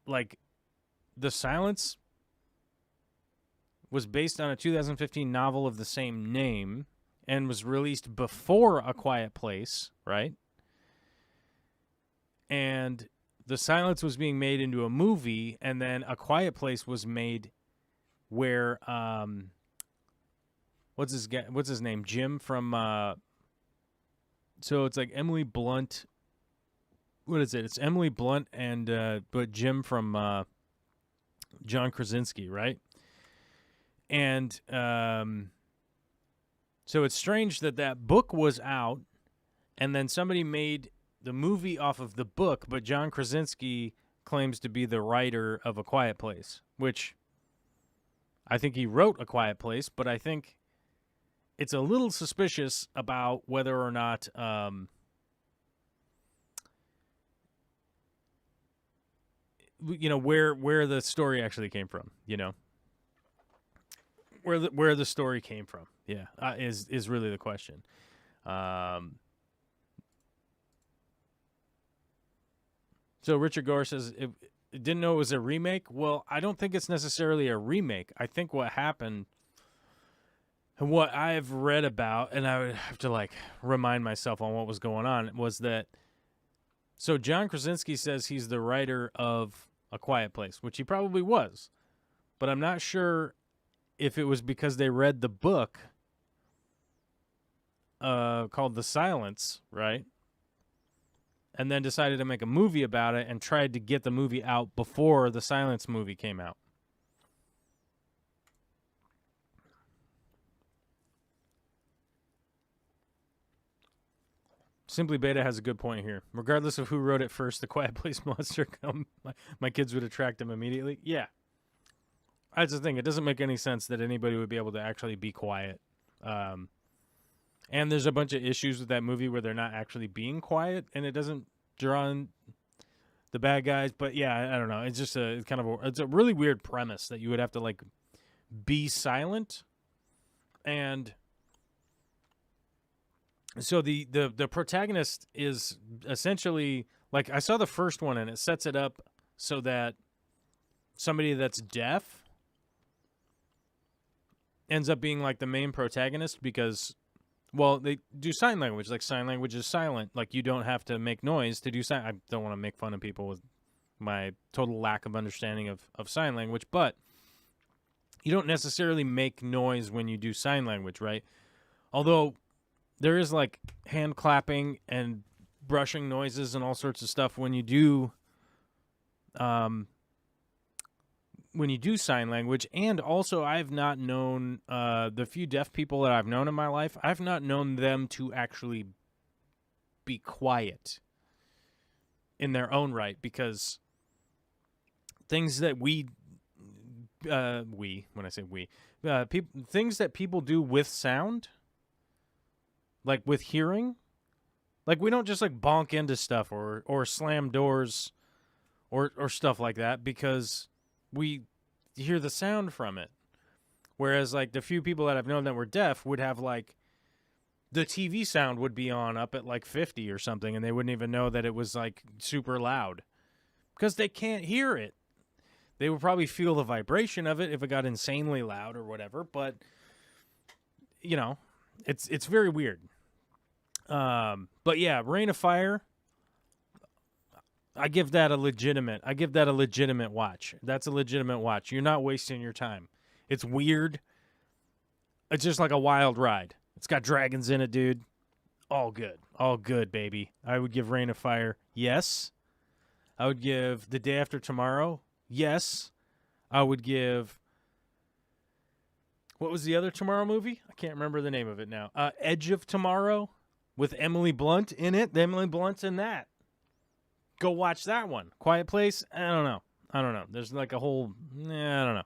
like, The Silence was based on a 2015 novel of the same name and was released before A Quiet Place, right? And The Silence was being made into a movie, and then A Quiet Place was made where what's his name? Jim from so it's like Emily Blunt. What is it? It's Emily Blunt and but Jim from John Krasinski, right? And so it's strange that book was out, and then somebody made the movie off of the book, but John Krasinski claims to be the writer of A Quiet Place, which I think he wrote A Quiet Place, but I think it's a little suspicious about whether or not where the story actually came from, where the story came from. Yeah, is really the question. So Richard Gore says, it didn't know it was a remake. Well, I don't think it's necessarily a remake. I think what happened, and what I've read about, and I would have to, like, remind myself on what was going on, was that, so John Krasinski says he's the writer of A Quiet Place, which he probably was. But I'm not sure if it was because they read the book called The Silence, right? And then decided to make a movie about it and tried to get the movie out before the Silence movie came out. Simply Beta has a good point here. Regardless of who wrote it first, the Quiet Place monster my kids would attract them immediately. Yeah. That's the thing. It doesn't make any sense that anybody would be able to actually be quiet. And there's a bunch of issues with that movie where they're not actually being quiet, and it doesn't draw on the bad guys. But yeah, I don't know. It's just it's a really weird premise that you would have to, like, be silent. And so the protagonist is essentially, like, I saw the first one, and it sets it up so that somebody that's deaf ends up being, like, the main protagonist because, well, they do sign language. Like, sign language is silent. Like, you don't have to make noise to do sign. I don't want to make fun of people my total lack of understanding of sign language. But you don't necessarily make noise when you do sign language, right? Although there is like hand clapping and brushing noises and all sorts of stuff when you do sign language. And also, I've not known the few deaf people that I've known in my life, I've not known them to actually be quiet in their own right, because things that things that people do with sound, like with hearing, like we don't just like bonk into stuff or slam doors or stuff like that because we hear the sound from it. Whereas like the few people that I've known that were deaf would have like the TV sound would be on up at like 50 or something, and they wouldn't even know that it was like super loud because they can't hear it. They would probably feel the vibration of it if it got insanely loud or whatever, but you know, it's very weird. But yeah, Rain of Fire, I give that a legitimate watch. That's a legitimate watch. You're not wasting your time. It's weird. It's just like a wild ride. It's got dragons in it, dude. All good. All good, baby. I would give Rain of Fire, yes. I would give The Day After Tomorrow, yes. I would give... What was the other Tomorrow movie? I can't remember the name of it now. Edge of Tomorrow with Emily Blunt in it. Emily Blunt's in that. Go watch that one. Quiet Place? I don't know. There's like a whole... I don't know.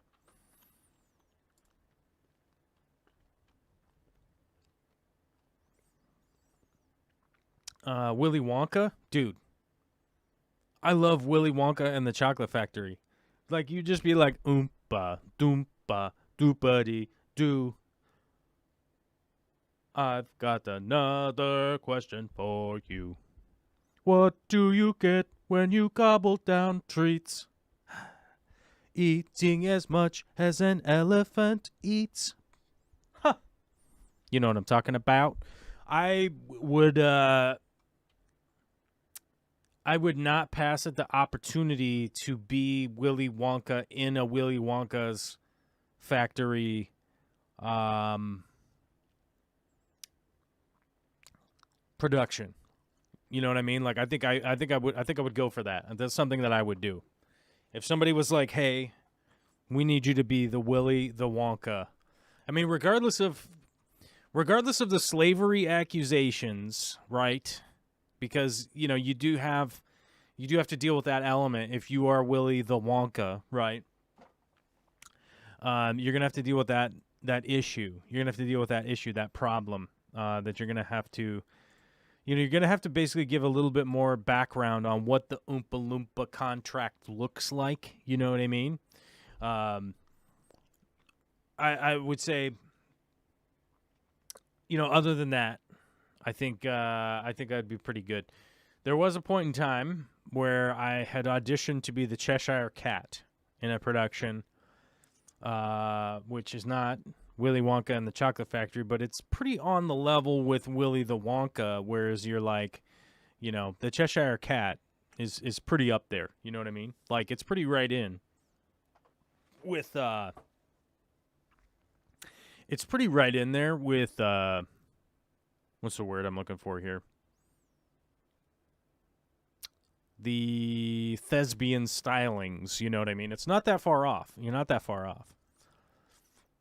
Willy Wonka, dude. I love Willy Wonka and the Chocolate Factory. Like, you just be like, oompa, doompa, doopity, doo. I've got another question for you. What do you get when you gobble down treats? Eating as much as an elephant eats. Huh. You know what I'm talking about? I would not pass at the opportunity to be Willy Wonka in a Willy Wonka's factory production. You know what I mean? Like I think I would go for that. That's something that I would do. If somebody was like, "Hey, we need you to be the Willy the Wonka." I mean, regardless of the slavery accusations, right? Because, you know, you do have to deal with that element if you are Willy the Wonka, right? You're going to have to deal with that issue. You're going to have to deal with that issue, that problem, that you're going to have to, you know, you're going to have to basically give a little bit more background on what the Oompa Loompa contract looks like. You know what I mean? I would say, you know, other than that, I think I'd be pretty good. There was a point in time where I had auditioned to be the Cheshire Cat in a production, which is not Willy Wonka and the Chocolate Factory, but it's pretty on the level with Willy the Wonka, whereas you're like, you know, the Cheshire Cat is pretty up there. You know what I mean? Like, it's pretty right in with, it's pretty right in there with, what's the word I'm looking for here? The thespian stylings, you know what I mean? It's not that far off. You're not that far off.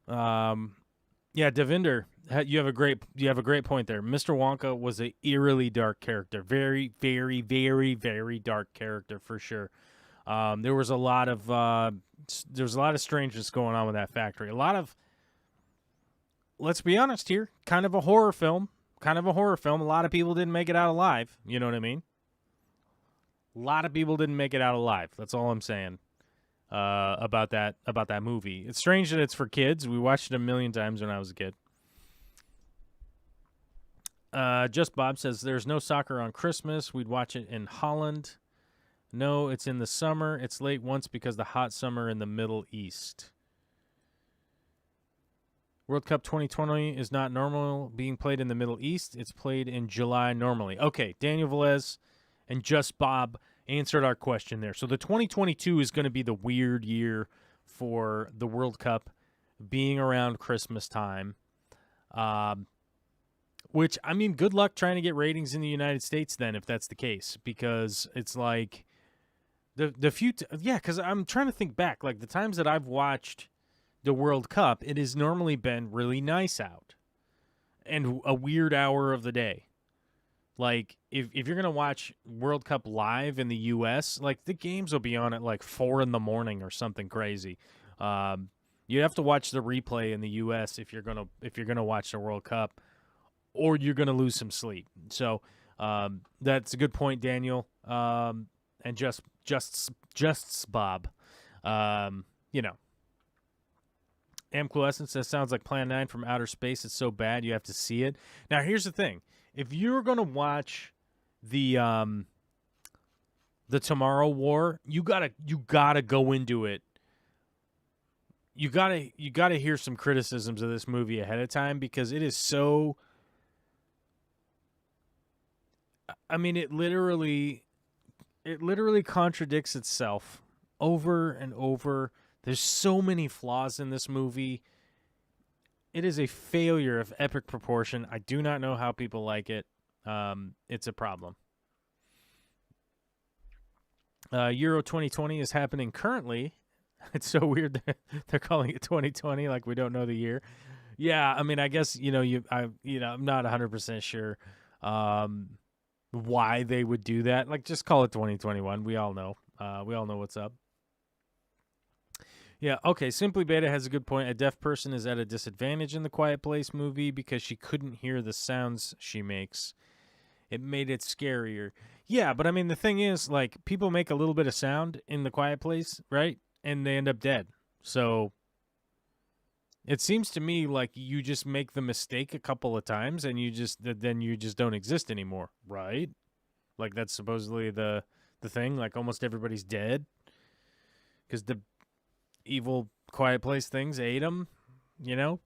Yeah, Devinder, you have a great point there. Mr. Wonka was a eerily dark character. Very, very, very, very dark character for sure. There was a lot of strangeness going on with that factory. Let's be honest here, kind of a horror film. A lot of people didn't make it out alive. You know what I mean? A lot of people didn't make it out alive. That's all I'm saying about that movie. It's strange that it's for kids. We watched it a million times when I was a kid. Just Bob says, there's no soccer on Christmas. We'd watch it in Holland. No, it's in the summer. It's late once because the hot summer in the Middle East. World Cup 2020 is not normal being played in the Middle East. It's played in July normally. Okay, Daniel Velez and Just Bob, answered our question there. So the 2022 is going to be the weird year for the World Cup being around Christmas time. Which, I mean, good luck trying to get ratings in the United States then if that's the case, because it's like the few because I'm trying to think back, like the times that I've watched the World Cup, it has normally been really nice out and a weird hour of the day. Like, if you're going to watch World Cup live in the U.S., like, the games will be on at, like, 4 in the morning or something crazy. You have to watch the replay in the U.S. if you're gonna watch the World Cup, or you're going to lose some sleep. So that's a good point, Daniel. And just Bob. You know. Amquescent says, sounds like Plan 9 from outer space. It's so bad you have to see it. Now, here's the thing. If you're going to watch the Tomorrow War, you gotta go into it. You gotta hear some criticisms of this movie ahead of time, because it is so. I mean, it literally contradicts itself over and over. There's so many flaws in this movie. It is a failure of epic proportion. I do not know how people like it. It's a problem. Euro 2020 is happening currently. It's so weird that they're calling it 2020, like we don't know the year. Yeah, I mean, I guess I'm not 100% sure why they would do that. Like, just call it 2021. We all know. We all know what's up. Yeah, okay, Simply Beta has a good point. A deaf person is at a disadvantage in the Quiet Place movie because she couldn't hear the sounds she makes. It made it scarier. Yeah, but I mean, the thing is, like, people make a little bit of sound in the Quiet Place, right? And they end up dead. So it seems to me like you just make the mistake a couple of times and then you just don't exist anymore, right? Like, that's supposedly the thing. Like, almost everybody's dead because the evil Quiet Place things ate them,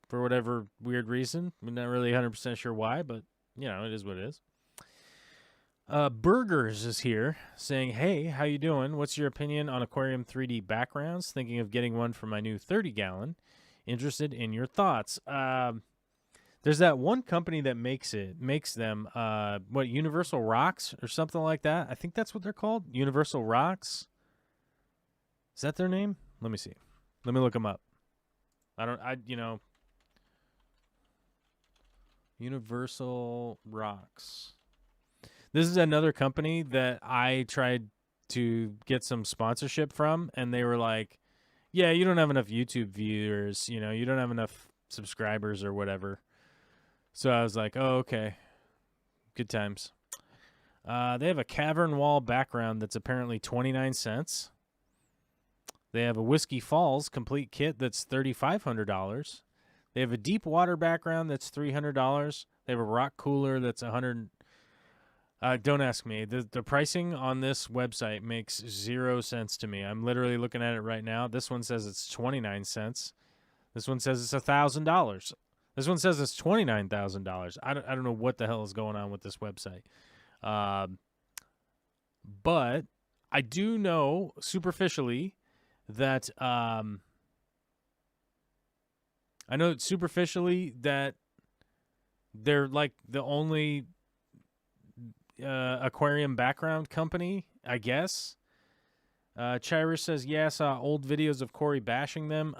for whatever weird reason. I'm not really 100% sure why, but, it is what it is. Burgers is here saying, hey, how you doing? What's your opinion on aquarium 3D backgrounds? Thinking of getting one for my new 30-gallon. Interested in your thoughts. There's that one company that makes them, Universal Rocks or something like that? I think that's what they're called. Universal Rocks. Is that their name? Let me see. Let me look them up. Universal Rocks. This is another company that I tried to get some sponsorship from, and they were like, yeah, you don't have enough YouTube viewers, you don't have enough subscribers or whatever. So I was like, oh, okay. Good times. They have a cavern wall background that's apparently 29 cents. They have a Whiskey Falls complete kit that's $3,500. They have a deep water background that's $300. They have a rock cooler that's $100. Don't ask me. The pricing on this website makes 0 sense to me. I'm literally looking at it right now. This one says it's 29 cents. This one says it's $1,000. This one says it's $29,000. I don't know what the hell is going on with this website. But I do know superficially that they're like the only aquarium background company, I guess. Chirish says, yeah, I saw old videos of Corey bashing them.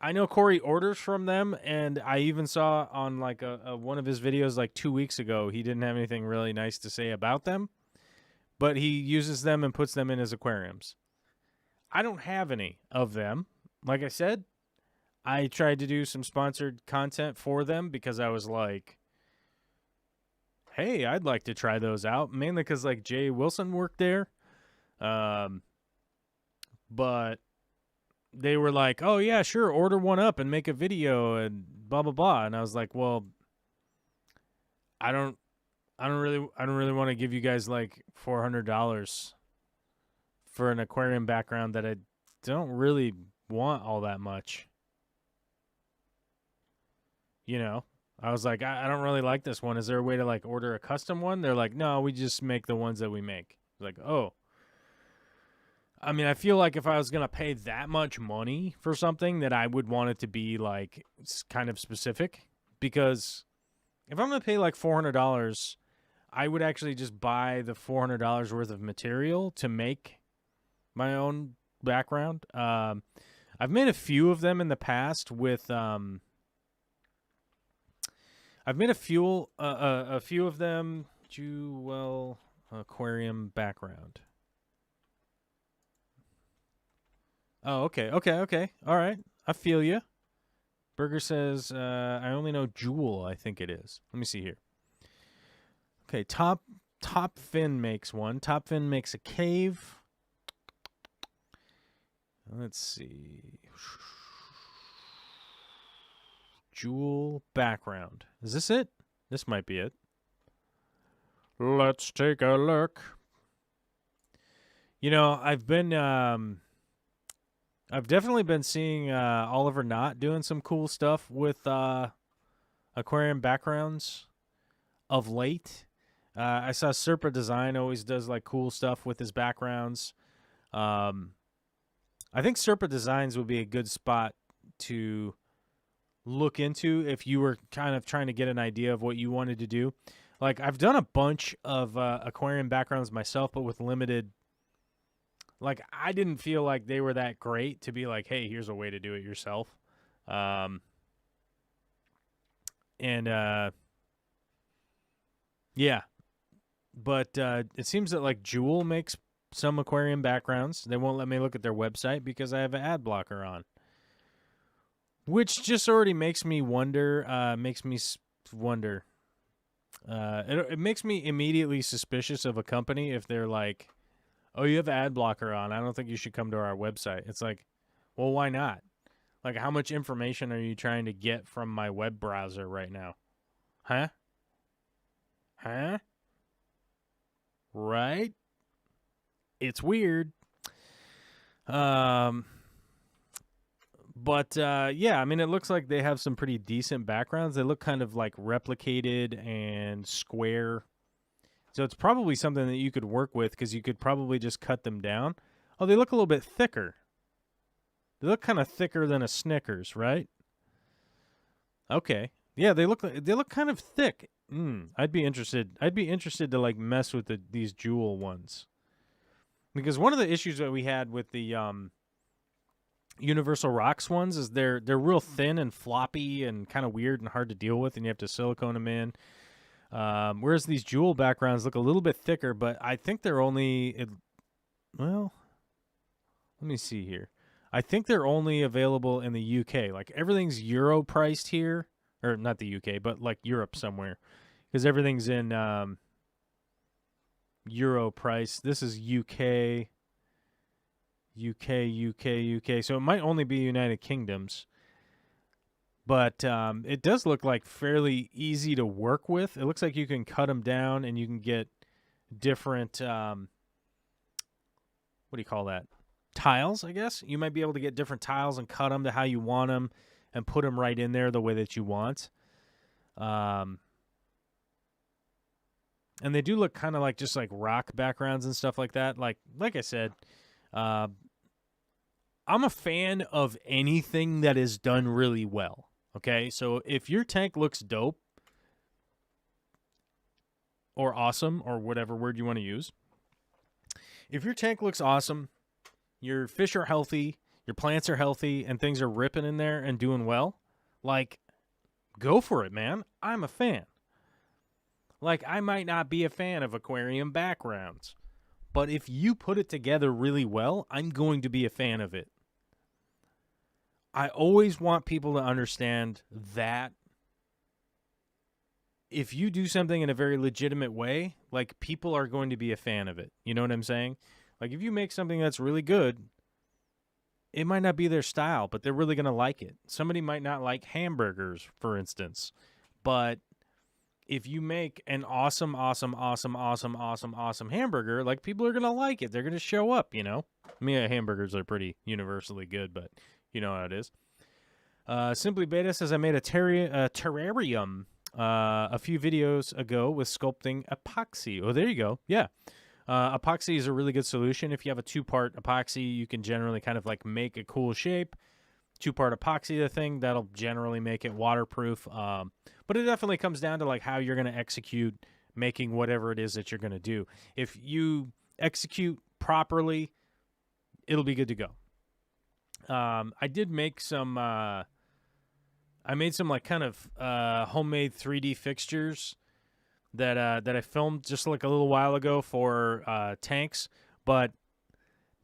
I know Corey orders from them, and I even saw on like a one of his videos like 2 weeks ago, he didn't have anything really nice to say about them, but he uses them and puts them in his aquariums. I don't have any of them. Like I said, I tried to do some sponsored content for them because I was like, hey, I'd like to try those out, mainly because like Jay Wilson worked there. But they were like, oh yeah, sure, order one up and make a video and blah blah blah. And I was like, well, I don't really want to give you guys like $400 for an aquarium background that I don't really want all that much. I was like, I don't really like this one. Is there a way to like order a custom one? They're like, no, we just make the ones that we make. I was like, oh. I mean, I feel like if I was going to pay that much money for something, that I would want it to be like kind of specific, because if I'm going to pay like $400, I would actually just buy the $400 worth of material to make my own background. I've made a few of them in the past with I've made a few of them Jewel aquarium background. Oh, okay. All right. I feel you. Burger says, I only know Jewel, I think it is. Let me see here. Okay, Top Fin makes one. Top Fin makes a cave. Let's see. Jewel background. Is this it? This might be it. Let's take a look. You know, I've definitely been seeing Oliver Knott doing some cool stuff with aquarium backgrounds of late. I saw Serpa Design always does like cool stuff with his backgrounds. I think Serpa Designs would be a good spot to look into if you were kind of trying to get an idea of what you wanted to do. Like, I've done a bunch of aquarium backgrounds myself, but with limited. Like, I didn't feel like they were that great to be like, hey, here's a way to do it yourself. Yeah. But it seems that, like, Jewel makes some aquarium backgrounds. They won't let me look at their website because I have an ad blocker on. Which just already makes me wonder, It makes me immediately suspicious of a company if they're like, oh, you have an ad blocker on. I don't think you should come to our website. It's like, well, why not? Like, how much information are you trying to get from my web browser right now? Huh? Right? It's weird. But yeah, I mean, it looks like they have some pretty decent backgrounds. They look kind of like replicated and square. So it's probably something that you could work with because you could probably just cut them down. Oh, they look a little bit thicker. They look kind of thicker than a Snickers, right? Okay. Yeah, they look kind of thick. I'd be interested to like mess with these Jewel ones. Because one of the issues that we had with the Universal Rocks ones is they're real thin and floppy and kind of weird and hard to deal with, and you have to silicone them in. Whereas these Jewel backgrounds look a little bit thicker, but I think they're only well, let me see here. I think they're only available in the UK. Like, everything's euro priced here, or not the UK, but like Europe somewhere, because everything's in euro price. This is UK. So it might only be United Kingdoms. But it does look like fairly easy to work with. It looks like you can cut them down and you can get different, what do you call that? Tiles, I guess. You might be able to get different tiles and cut them to how you want them and put them right in there the way that you want. And they do look kind of like just like rock backgrounds and stuff like that. Like I said, I'm a fan of anything that is done really well. Okay, so if your tank looks dope or awesome or whatever word you want to use, if your tank looks awesome, your fish are healthy, your plants are healthy, and things are ripping in there and doing well, like, go for it, man. I'm a fan. Like, I might not be a fan of aquarium backgrounds, but if you put it together really well, I'm going to be a fan of it. I always want people to understand that if you do something in a very legitimate way, like, people are going to be a fan of it. You know what I'm saying? Like, if you make something that's really good, it might not be their style, but they're really going to like it. Somebody might not like hamburgers, for instance, but if you make an awesome hamburger, like, people are going to like it. They're going to show up, you know? I mean, hamburgers are pretty universally good, but you know how it is. Simply Beta says, I made a terrarium a few videos ago with sculpting epoxy. Oh, there you go. Yeah. Epoxy is a really good solution. If you have a 2-part epoxy, you can generally kind of like make a cool shape. 2-part epoxy, the thing that'll generally make it waterproof. But it definitely comes down to like how you're going to execute making whatever it is that you're going to do. If you execute properly, it'll be good to go. I did make some. I made some like kind of homemade 3D fixtures that I filmed just like a little while ago for tanks, but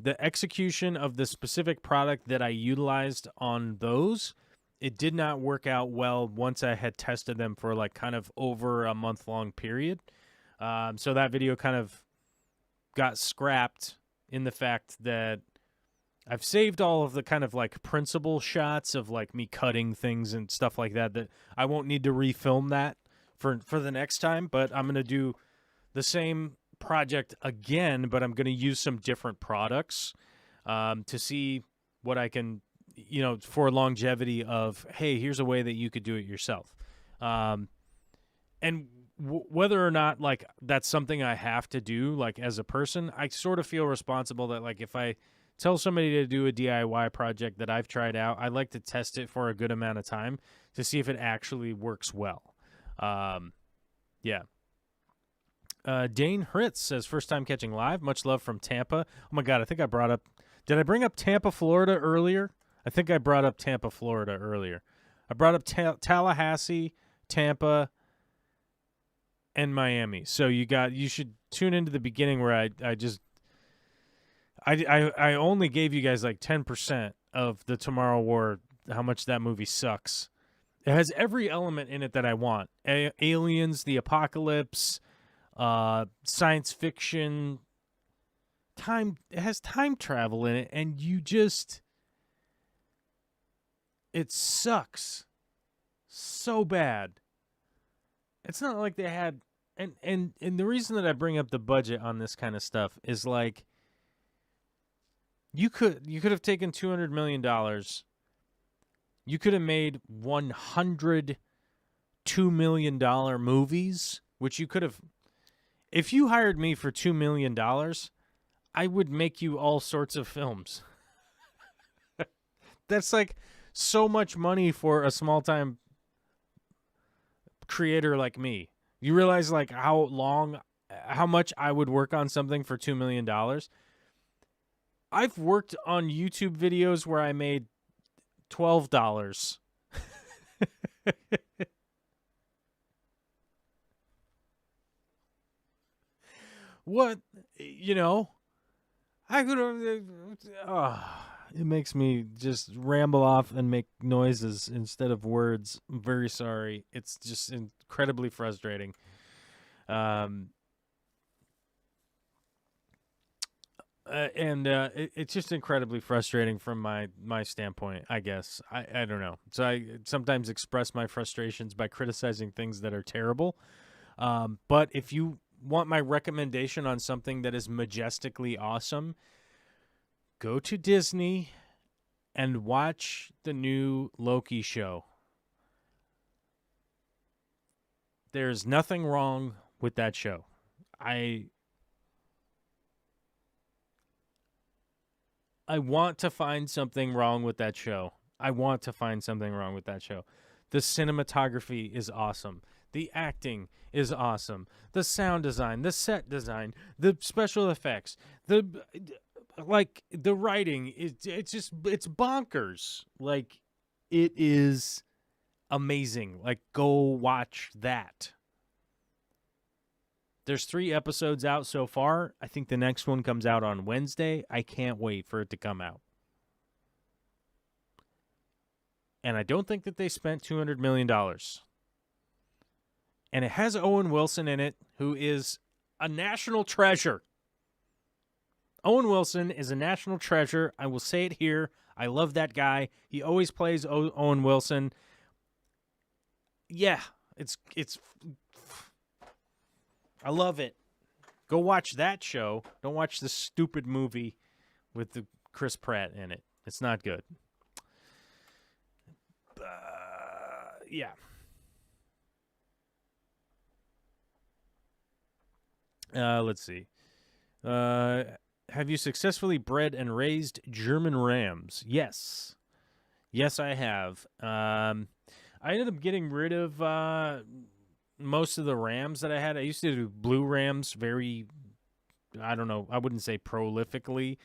the execution of the specific product that I utilized on those, it did not work out well once I had tested them for like kind of over a month-long period. So that video kind of got scrapped in the fact that I've saved all of the kind of like principal shots of like me cutting things and stuff like that I won't need to refilm that for the next time, but I'm going to do the same project again, but I'm going to use some different products to see what I can, for longevity of, hey, here's a way that you could do it yourself. And whether or not like that's something I have to do, like as a person, I sort of feel responsible that like if I tell somebody to do a DIY project that I've tried out, I like to test it for a good amount of time to see if it actually works well. Yeah. Dane Hritz says, first time catching live. Much love from Tampa. Oh, my God. I think I brought up... Did I bring up Tampa, Florida earlier? I think I brought up Tampa, Florida earlier. I brought up Tallahassee, Tampa, and Miami. So you should tune into the beginning where I only gave you guys like 10% of the Tomorrow War, how much that movie sucks. It has every element in it that I want. Aliens, the apocalypse, science fiction, it has time travel in it, and it sucks so bad. It's not like they had, and the reason that I bring up the budget on this kind of stuff is like, you could have taken $200 million. You could have made $102 million movies, which you could have. If you hired me for $2 million, I would make you all sorts of films. That's like so much money for a small-time creator like me. You realize like how much I would work on something for $2 million? I've worked on YouTube videos where I made $12. What, I could have, it makes me just ramble off and make noises instead of words. I'm very sorry. It's just incredibly frustrating. It's just incredibly frustrating from my standpoint, I guess. I don't know. So I sometimes express my frustrations by criticizing things that are terrible. But if you want my recommendation on something that is majestically awesome, go to Disney and watch the new Loki show. There's nothing wrong with that show. I want to find something wrong with that show. The cinematography is awesome. The acting is awesome. The sound design, the set design, the special effects, the writing, it's bonkers. Like, it is amazing. Like, go watch that. There's 3 episodes out so far. I think the next one comes out on Wednesday. I can't wait for it to come out. And I don't think that they spent $200 million. And it has Owen Wilson in it, who is a national treasure. Owen Wilson is a national treasure. I will say it here. I love that guy. He always plays Owen Wilson. Yeah, it's I love it. Go watch that show. Don't watch the stupid movie with the Chris Pratt in it. It's not good. Yeah. Let's see. Have you successfully bred and raised German rams? Yes. Yes, I have. I ended up getting rid of most of the rams that I had. I used to do blue rams very, I don't know, I wouldn't say prolifically.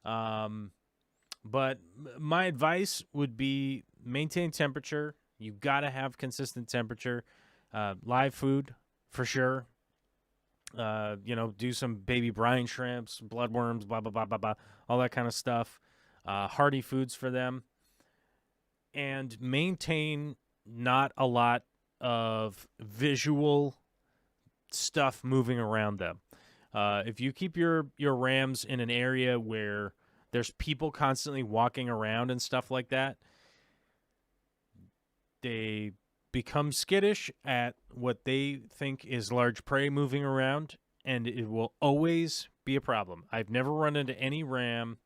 But my advice would be maintain temperature. You got to have consistent temperature. Live food, for sure. Do some baby brine shrimps, bloodworms, blah, blah, blah, blah, blah, all that kind of stuff. Hearty foods for them. And maintain not a lot of visual stuff moving around them. If you keep your rams in an area where there's people constantly walking around and stuff like that, they become skittish at what they think is large prey moving around, and it will always be a problem. I've never run into any ram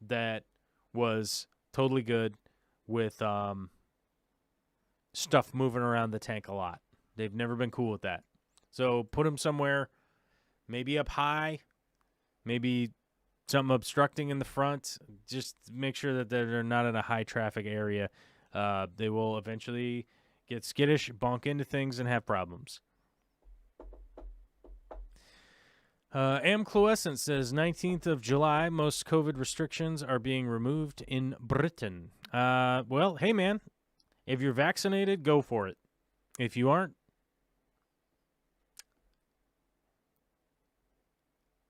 that was totally good with stuff moving around the tank a lot. They've never been cool with that. So put them somewhere, maybe up high, maybe something obstructing in the front. Just make sure that they're not in a high traffic area. They will eventually get skittish, bonk into things, and have problems. Amcloescent says 19th of July, most COVID restrictions are being removed in Britain. Well, hey man, if you're vaccinated, go for it. If you aren't,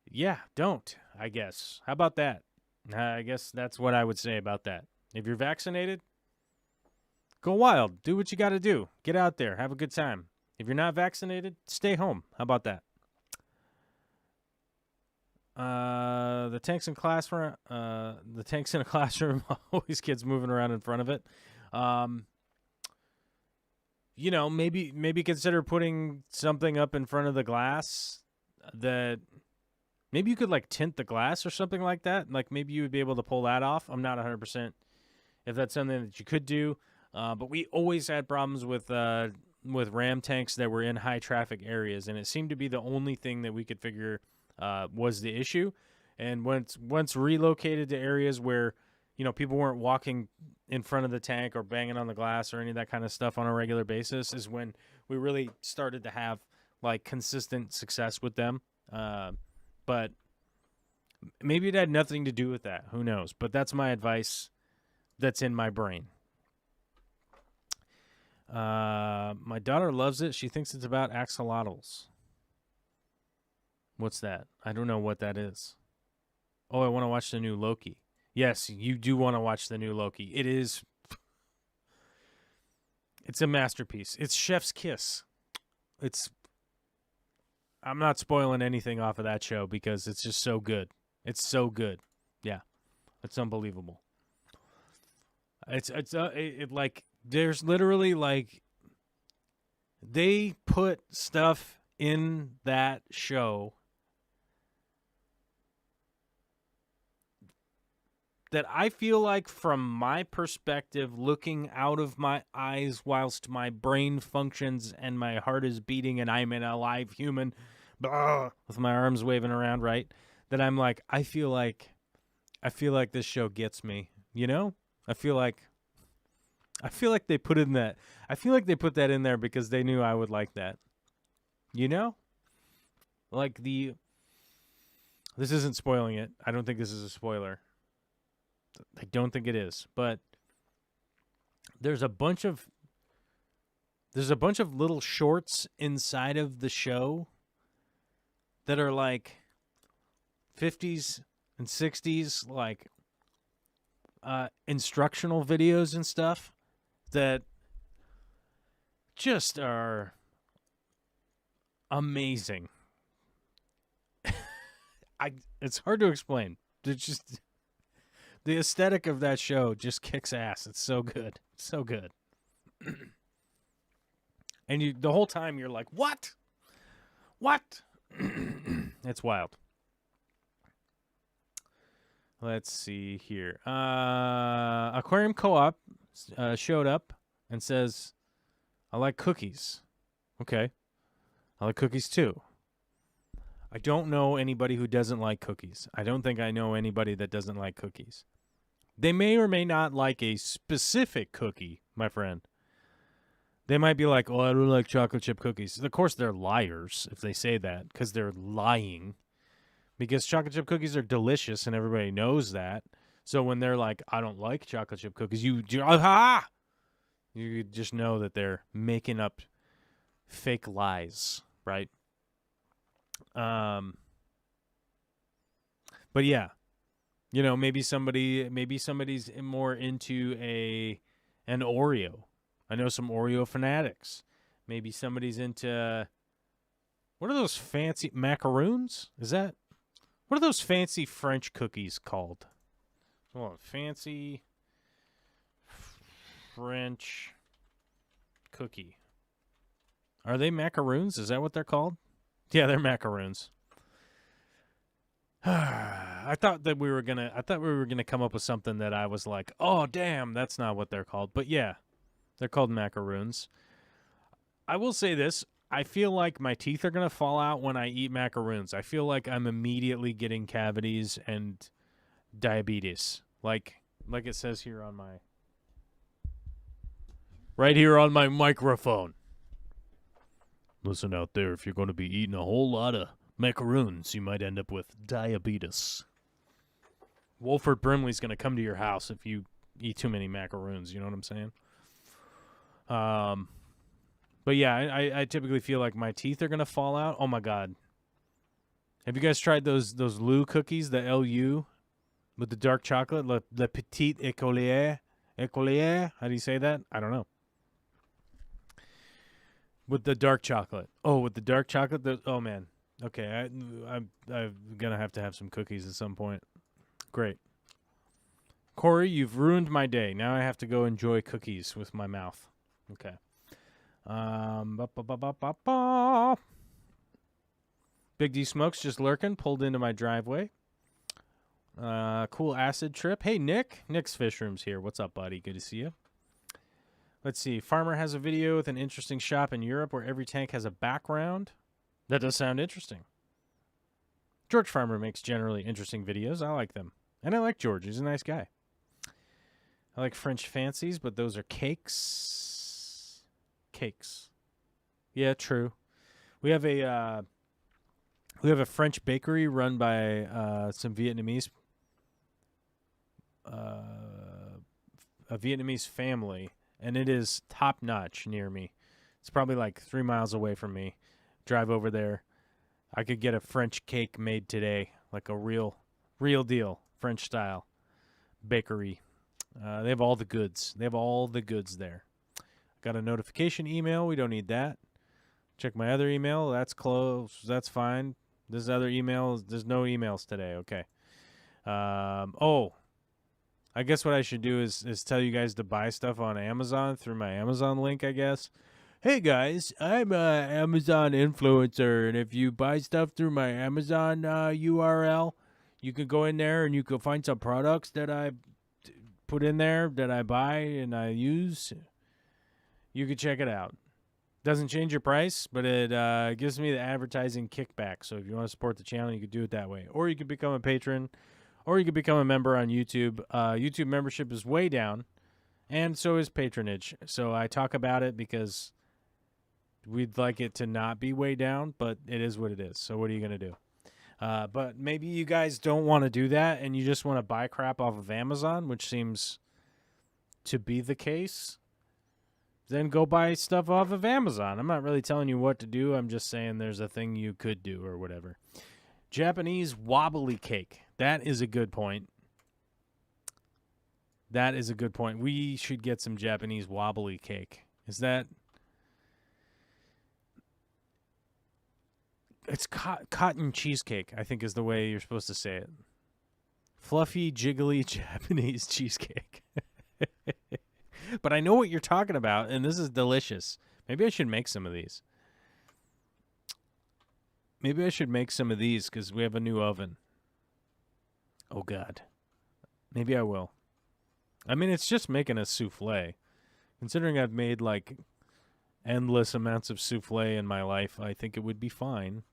yeah, don't, I guess. How about that? I guess that's what I would say about that. If you're vaccinated, go wild. Do what you got to do. Get out there. Have a good time. If you're not vaccinated, stay home. How about that? The tanks in classroom. The tanks in a classroom. Always kids moving around in front of it. Maybe consider putting something up in front of the glass that maybe you could like tint the glass or something like that. Like maybe you would be able to pull that off. I'm not 100% if that's something that you could do. But we always had problems with ram tanks that were in high traffic areas, and it seemed to be the only thing that we could figure was the issue. And once relocated to areas where people weren't walking in front of the tank or banging on the glass or any of that kind of stuff on a regular basis, is when we really started to have like consistent success with them. But maybe it had nothing to do with that. Who knows? But that's my advice. That's in my brain. My daughter loves it. She thinks it's about axolotls. What's that? I don't know what that is. Oh, I want to watch the new Loki. Yes, you do want to watch the new Loki. It's a masterpiece. It's chef's kiss. I'm not spoiling anything off of that show because it's just so good. It's so good. Yeah. It's unbelievable. There's literally like they put stuff in that show that I feel like, from my perspective, looking out of my eyes whilst my brain functions and my heart is beating and I'm an alive human, with my arms waving around, right? That I'm like, I feel like this show gets me, I feel like they put in that. I feel like they put that in there because they knew I would like that. Like this isn't spoiling it. I don't think this is a spoiler. I don't think it is, but there's a bunch of little shorts inside of the show that are like 50s and 60s, like instructional videos and stuff that just are amazing. It's hard to explain. It's just the aesthetic of that show just kicks ass. It's so good. So good. And the whole time you're like, what? What? It's wild. Let's see here. Aquarium Co-op showed up and says, I like cookies. Okay. I like cookies too. I don't know anybody who doesn't like cookies. I don't think I know anybody that doesn't like cookies. They may or may not like a specific cookie, my friend. They might be like, oh, I don't like chocolate chip cookies. Of course, they're liars if they say that, because they're lying. Because chocolate chip cookies are delicious, and everybody knows that. So when they're like, I don't like chocolate chip cookies, you just know that they're making up fake lies, right? But yeah, you know, maybe somebody's more into an Oreo. I know some Oreo fanatics. Maybe somebody's into, what are those fancy macaroons? What are those fancy French cookies called? Hold on, fancy French cookie. Are they macaroons? Is that what they're called? Yeah, they're macaroons. I thought we were gonna come up with something that I was like, oh damn, that's not what they're called. But yeah, they're called macaroons. I will say this. I feel like my teeth are going to fall out when I eat macaroons. I feel like I'm immediately getting cavities and diabetes. Like it says here on my... Right here on my microphone. Listen out there, if you're going to be eating a whole lot of macaroons, you might end up with diabetes. Wolford Brimley's going to come to your house if you eat too many macaroons. You know what I'm saying? But yeah, I typically feel like my teeth are going to fall out. Oh, my God. Have you guys tried those Lou cookies, the LU, with the dark chocolate? Le Petit Écolier? Écolier? How do you say that? I don't know. With the dark chocolate. Oh, with the dark chocolate? Oh, man. Okay, I'm going to have some cookies at some point. Great. Corey, you've ruined my day. Now I have to go enjoy cookies with my mouth. Okay. Big D Smokes just lurking, pulled into my driveway. Cool acid trip. Hey, Nick. Nick's Fish Room's here. What's up, buddy? Good to see you. Let's see. Farmer has a video with an interesting shop in Europe where every tank has a background. That does sound interesting. George Farmer makes generally interesting videos. I like them. And I like George. He's a nice guy. I like French fancies, but those are cakes. Cakes. Yeah, true. We have a French bakery run by some Vietnamese a Vietnamese family, and it is top notch near me. It's probably like 3 miles away from me. Drive over there. I could get a French cake made today, like a real deal French style bakery. They have all the goods. They have all the goods there. Got a notification email. We don't need that. Check my other email. That's closed. That's fine. This other email, there's no emails today. Okay. Oh, I guess what I should do is tell you guys to buy stuff on Amazon through my Amazon link, I guess. Hey, guys, I'm an Amazon influencer, and if you buy stuff through my Amazon URL, you can go in there and you can find some products that I put in there that I buy and I use. You can check it out. Doesn't change your price, but it gives me the advertising kickback. So if you want to support the channel, you could do it that way. Or you could become a patron, or you could become a member on YouTube. YouTube membership is way down, and so is patronage. So I talk about it because we'd like it to not be way down, but it is what it is. So what are you going to do? But maybe you guys don't want to do that, and you just want to buy crap off of Amazon, which seems to be the case. Then go buy stuff off of Amazon. I'm not really telling you what to do. I'm just saying there's a thing you could do or whatever. Japanese wobbly cake. That is a good point. That is a good point. We should get some Japanese wobbly cake. Is that... It's cotton cheesecake, I think is the way you're supposed to say it. Fluffy, jiggly Japanese cheesecake. But I know what you're talking about, and this is delicious. Maybe I should make some of these. Maybe I should make some of these because we have a new oven. Oh, God. Maybe I will. I mean, it's just making a souffle. Considering I've made, like, endless amounts of souffle in my life, I think it would be fine.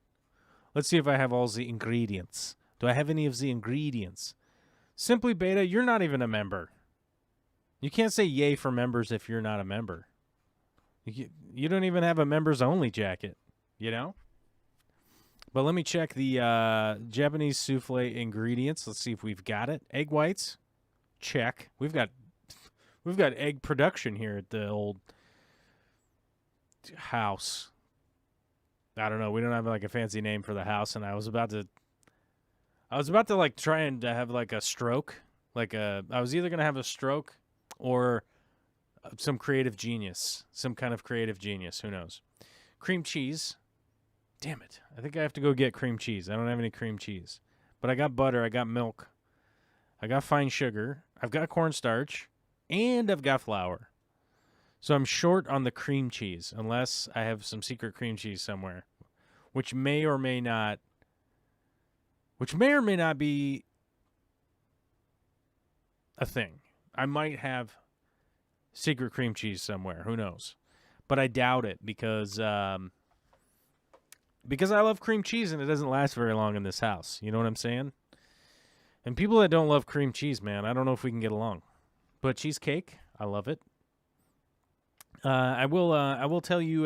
Let's see if I have all the ingredients. Do I have any of the ingredients? Simply Beta, you're not even a member. You can't say yay for members if you're not a member. You don't even have a members only jacket, you know? But let me check the Japanese souffle ingredients. Let's see if we've got it. Egg whites, check. We've got egg production here at the old house. I don't know. We don't have like a fancy name for the house, and I was about to like try and have like a stroke. I was either gonna have a stroke or some creative genius, some kind of creative genius. Who knows? Cream cheese. Damn it. I think I have to go get cream cheese. I don't have any cream cheese. But I got butter. I got milk. I got fine sugar. I've got cornstarch. And I've got flour. So I'm short on the cream cheese, unless I have some secret cream cheese somewhere, which may or may not be a thing. I might have secret cream cheese somewhere. Who knows? But I doubt it because I love cream cheese and it doesn't last very long in this house. You know what I'm saying? And people that don't love cream cheese, man, I don't know if we can get along. But cheesecake, I love it. I will tell you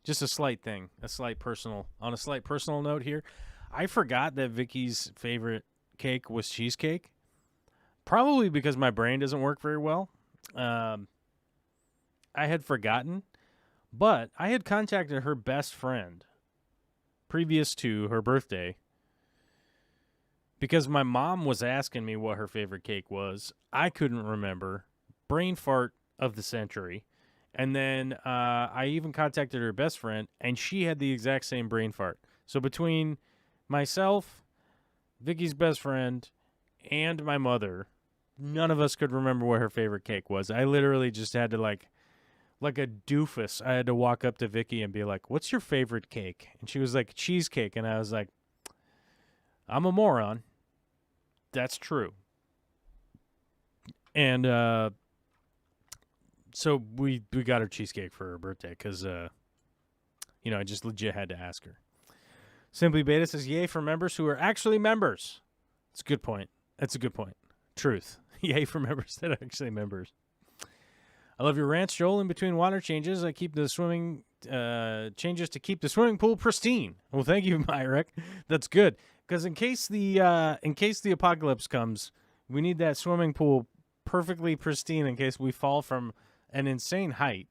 just a slight thing, on a slight personal note here. I forgot that Vicky's favorite cake was cheesecake. Probably because my brain doesn't work very well. I had forgotten, but I had contacted her best friend previous to her birthday because my mom was asking me what her favorite cake was. I couldn't remember. Brain fart of the century. And then I even contacted her best friend, and she had the exact same brain fart. So between myself, Vicky's best friend, and my mother, none of us could remember what her favorite cake was. I literally just had to, like a doofus, I had to walk up to Vicky and be like, what's your favorite cake? And she was like, cheesecake. And I was like, I'm a moron. That's true. And so we got her cheesecake for her birthday because, I just legit had to ask her. Simply Beta says, yay for members who are actually members. It's a good point. That's a good point. Truth. Yay for members that are actually members. I love your rants, Joel. In between water changes, I keep the swimming changes to keep the swimming pool pristine. Well, thank you, Myrek. That's good because in case the apocalypse comes, we need that swimming pool perfectly pristine in case we fall from an insane height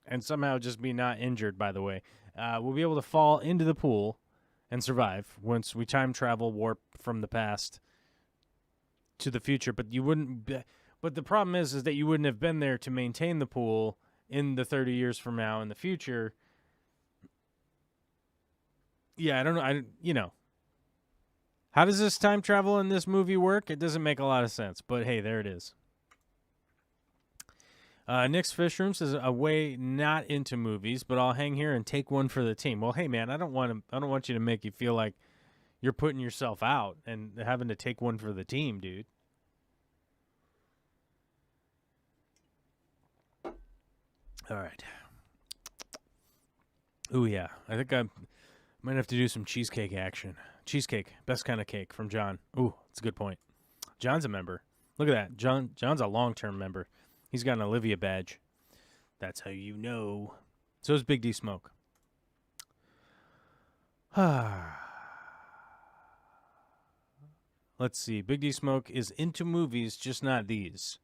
and somehow just be not injured. By the way, we'll be able to fall into the pool and survive once we time travel, warp from the past to the future. But you wouldn't. But the problem is that you wouldn't have been there to maintain the pool in the 30 years from now in the future. Yeah, I don't know. How does this time travel in this movie work? It doesn't make a lot of sense, but hey, there it is. Nick's Fish Room says, a way not into movies, but I'll hang here and take one for the team. Well, hey man, I don't want you to make you feel like you're putting yourself out and having to take one for the team, dude. All right. Ooh, yeah. I think I might have to do some cheesecake action. Cheesecake, best kind of cake from John. Ooh, that's a good point. John's a member. Look at that. John's a long-term member. He's got an Olivia badge. That's how you know. So is Big D Smoke. Let's see. Big D Smoke is into movies, just not these.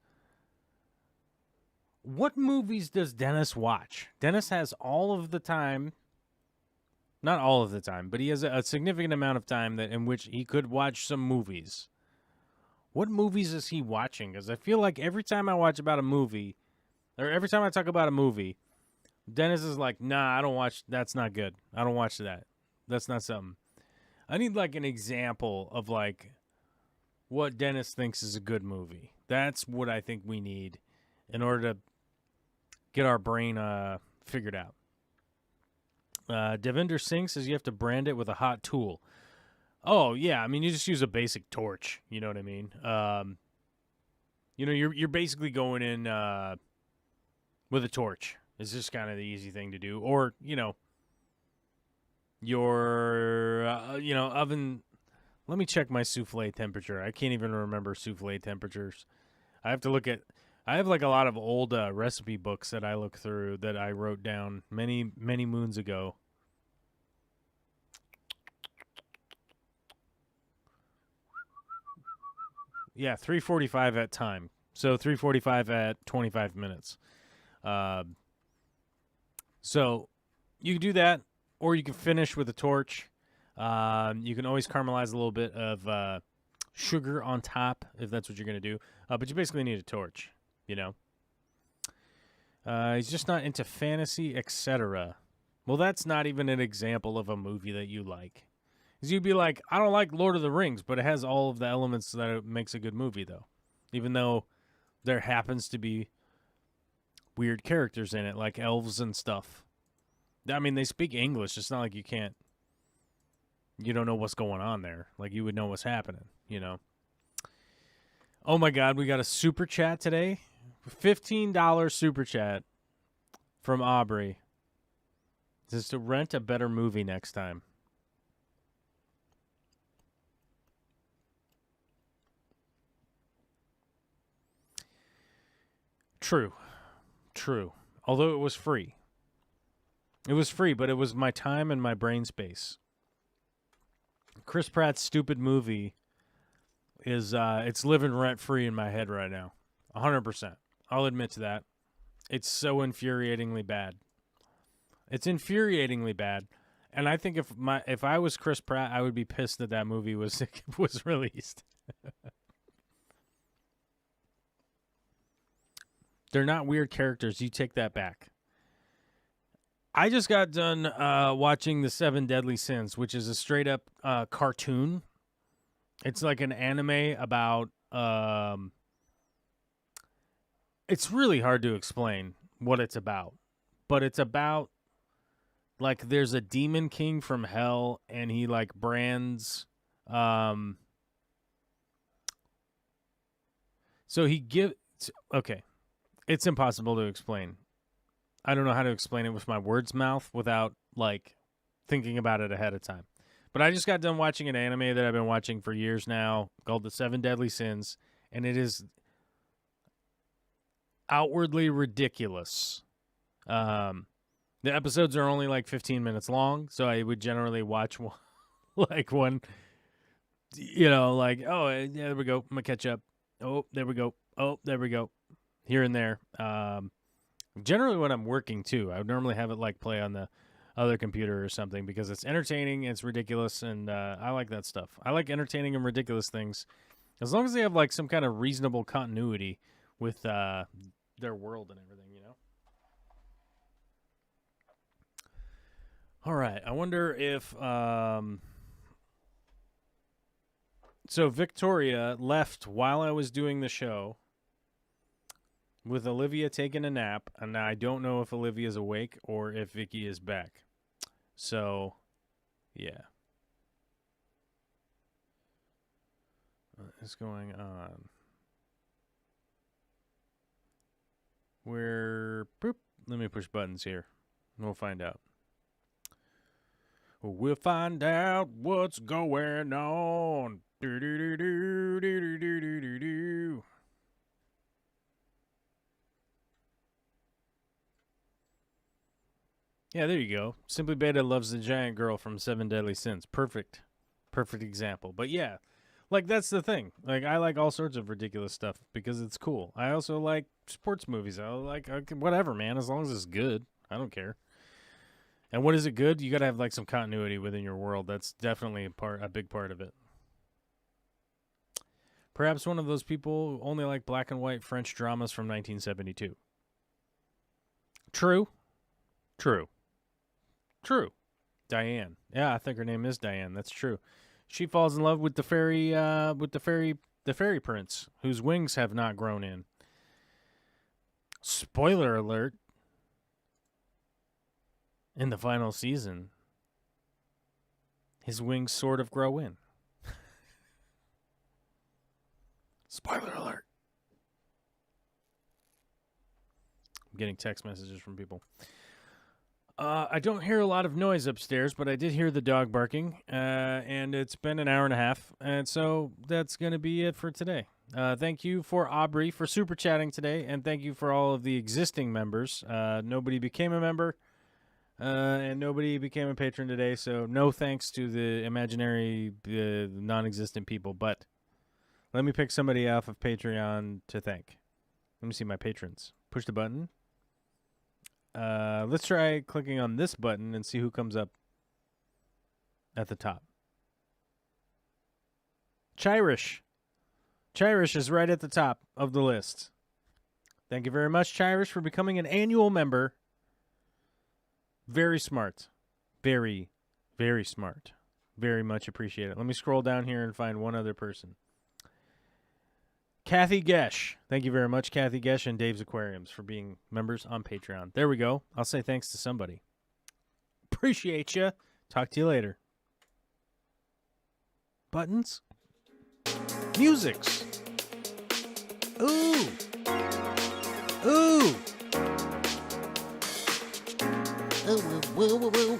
What movies does Dennis watch? Dennis has all of the time. Not all of the time, but he has a significant amount of time in which he could watch some movies. What movies is he watching? Because I feel like every time I watch about a movie, or every time I talk about a movie, Dennis is like, nah, I don't watch, that's not good. I don't watch that. That's not something. I need like an example of like what Dennis thinks is a good movie. That's what I think we need in order to get our brain figured out. Devinder Singh says you have to brand it with a hot tool. Oh, yeah. I mean, you just use a basic torch. You know what I mean? You're basically going in with a torch. It's just kind of the easy thing to do. Or, your, oven. Let me check my souffle temperature. I can't even remember souffle temperatures. I have to look at. I have like a lot of old recipe books that I look through that I wrote down many, many moons ago. Yeah, 3:45 at time. So 3:45 at 25 minutes. So you can do that, or you can finish with a torch. You can always caramelize a little bit of sugar on top if that's what you're going to do. But you basically need a torch, He's just not into fantasy, etc. Well, that's not even an example of a movie that you like. Because you'd be like, I don't like Lord of the Rings, but it has all of the elements that it makes a good movie, though. Even though there happens to be weird characters in it, like elves and stuff. I mean, they speak English. It's not like you don't know what's going on there. Like, you would know what's happening, Oh, my God, we got a super chat today. $15 super chat from Aubrey. This is to rent a better movie next time. True. Although it was free. It was free, but it was my time and my brain space. Chris Pratt's stupid movie is it's living rent free in my head right now. 100%. I'll admit to that. It's so infuriatingly bad. It's infuriatingly bad. And I think if I was Chris Pratt, I would be pissed that movie was released. They're not weird characters. You take that back. I just got done watching The Seven Deadly Sins, which is a straight-up cartoon. It's like an anime about... it's really hard to explain what it's about. But it's about... Like, there's a demon king from hell, and he, like, brands... So he gives... Okay. It's impossible to explain. I don't know how to explain it with my words mouth without, like, thinking about it ahead of time. But I just got done watching an anime that I've been watching for years now called The Seven Deadly Sins, and it is outwardly ridiculous. The episodes are only, like, 15 minutes long, so I would generally watch one, like, one, like, oh, yeah, there we go. I'm going to catch up. Oh, there we go. Oh, there we go. Here and there. Generally when I'm working, too. I would normally have it, like, play on the other computer or something because it's entertaining, it's ridiculous, and I like that stuff. I like entertaining and ridiculous things as long as they have, like, some kind of reasonable continuity with their world and everything, All right. I wonder if... So Victoria left while I was doing the show with Olivia taking a nap, and I don't know if Olivia's awake or if Vicky is back. So, yeah. What is going on? Boop. Let me push buttons here. We'll find out. We'll find out what's going on. Do-do-do-do-do-do-do-do-do. Yeah, there you go. Simply Beta loves the giant girl from Seven Deadly Sins. Perfect example. But yeah, like, that's the thing. Like, I like all sorts of ridiculous stuff because it's cool. I also like sports movies. I like whatever, man, as long as it's good. I don't care. And what is it good? You got to have, like, some continuity within your world. That's definitely a big part of it. Perhaps one of those people who only like black and white French dramas from 1972. True. Diane. Yeah, I think her name is Diane. That's true. She falls in love with the fairy prince, whose wings have not grown in. Spoiler alert. In the final season, his wings sort of grow in. Spoiler alert. getting text messages from people. I don't hear a lot of noise upstairs, but I did hear the dog barking, and it's been an hour and a half, and so that's going to be it for today. Thank you for Aubrey for super chatting today, and thank you for all of the existing members. Nobody became a member, and nobody became a patron today, so no thanks to the imaginary non-existent people, but let me pick somebody off of Patreon to thank. Let me see my patrons. Push the button. Let's try clicking on this button and see who comes up at the top. Chirish. Chirish is right at the top of the list. Thank you very much, Chirish, for becoming an annual member. Very smart. Very, very smart. Very much appreciate it. Let me scroll down here and find one other person. Kathy Gesh. Thank you very much, Kathy Gesh and Dave's Aquariums for being members on Patreon. There we go. I'll say thanks to somebody. Appreciate you. Talk to you later. Buttons. Musics. Ooh. Ooh. Woo, woo, woo, woo, woo.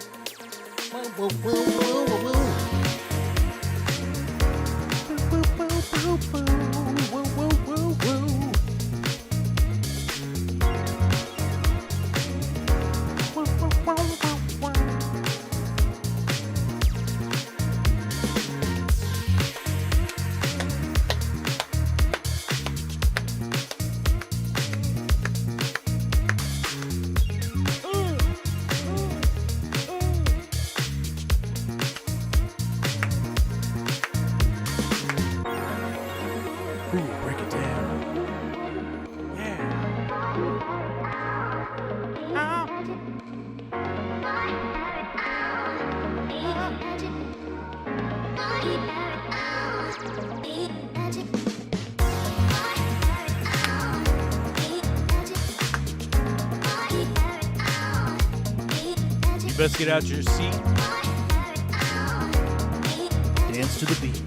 Woo, woo, woo, woo, woo, woo. Break it down. Yeah. You best get out your seat. Dance to the beat.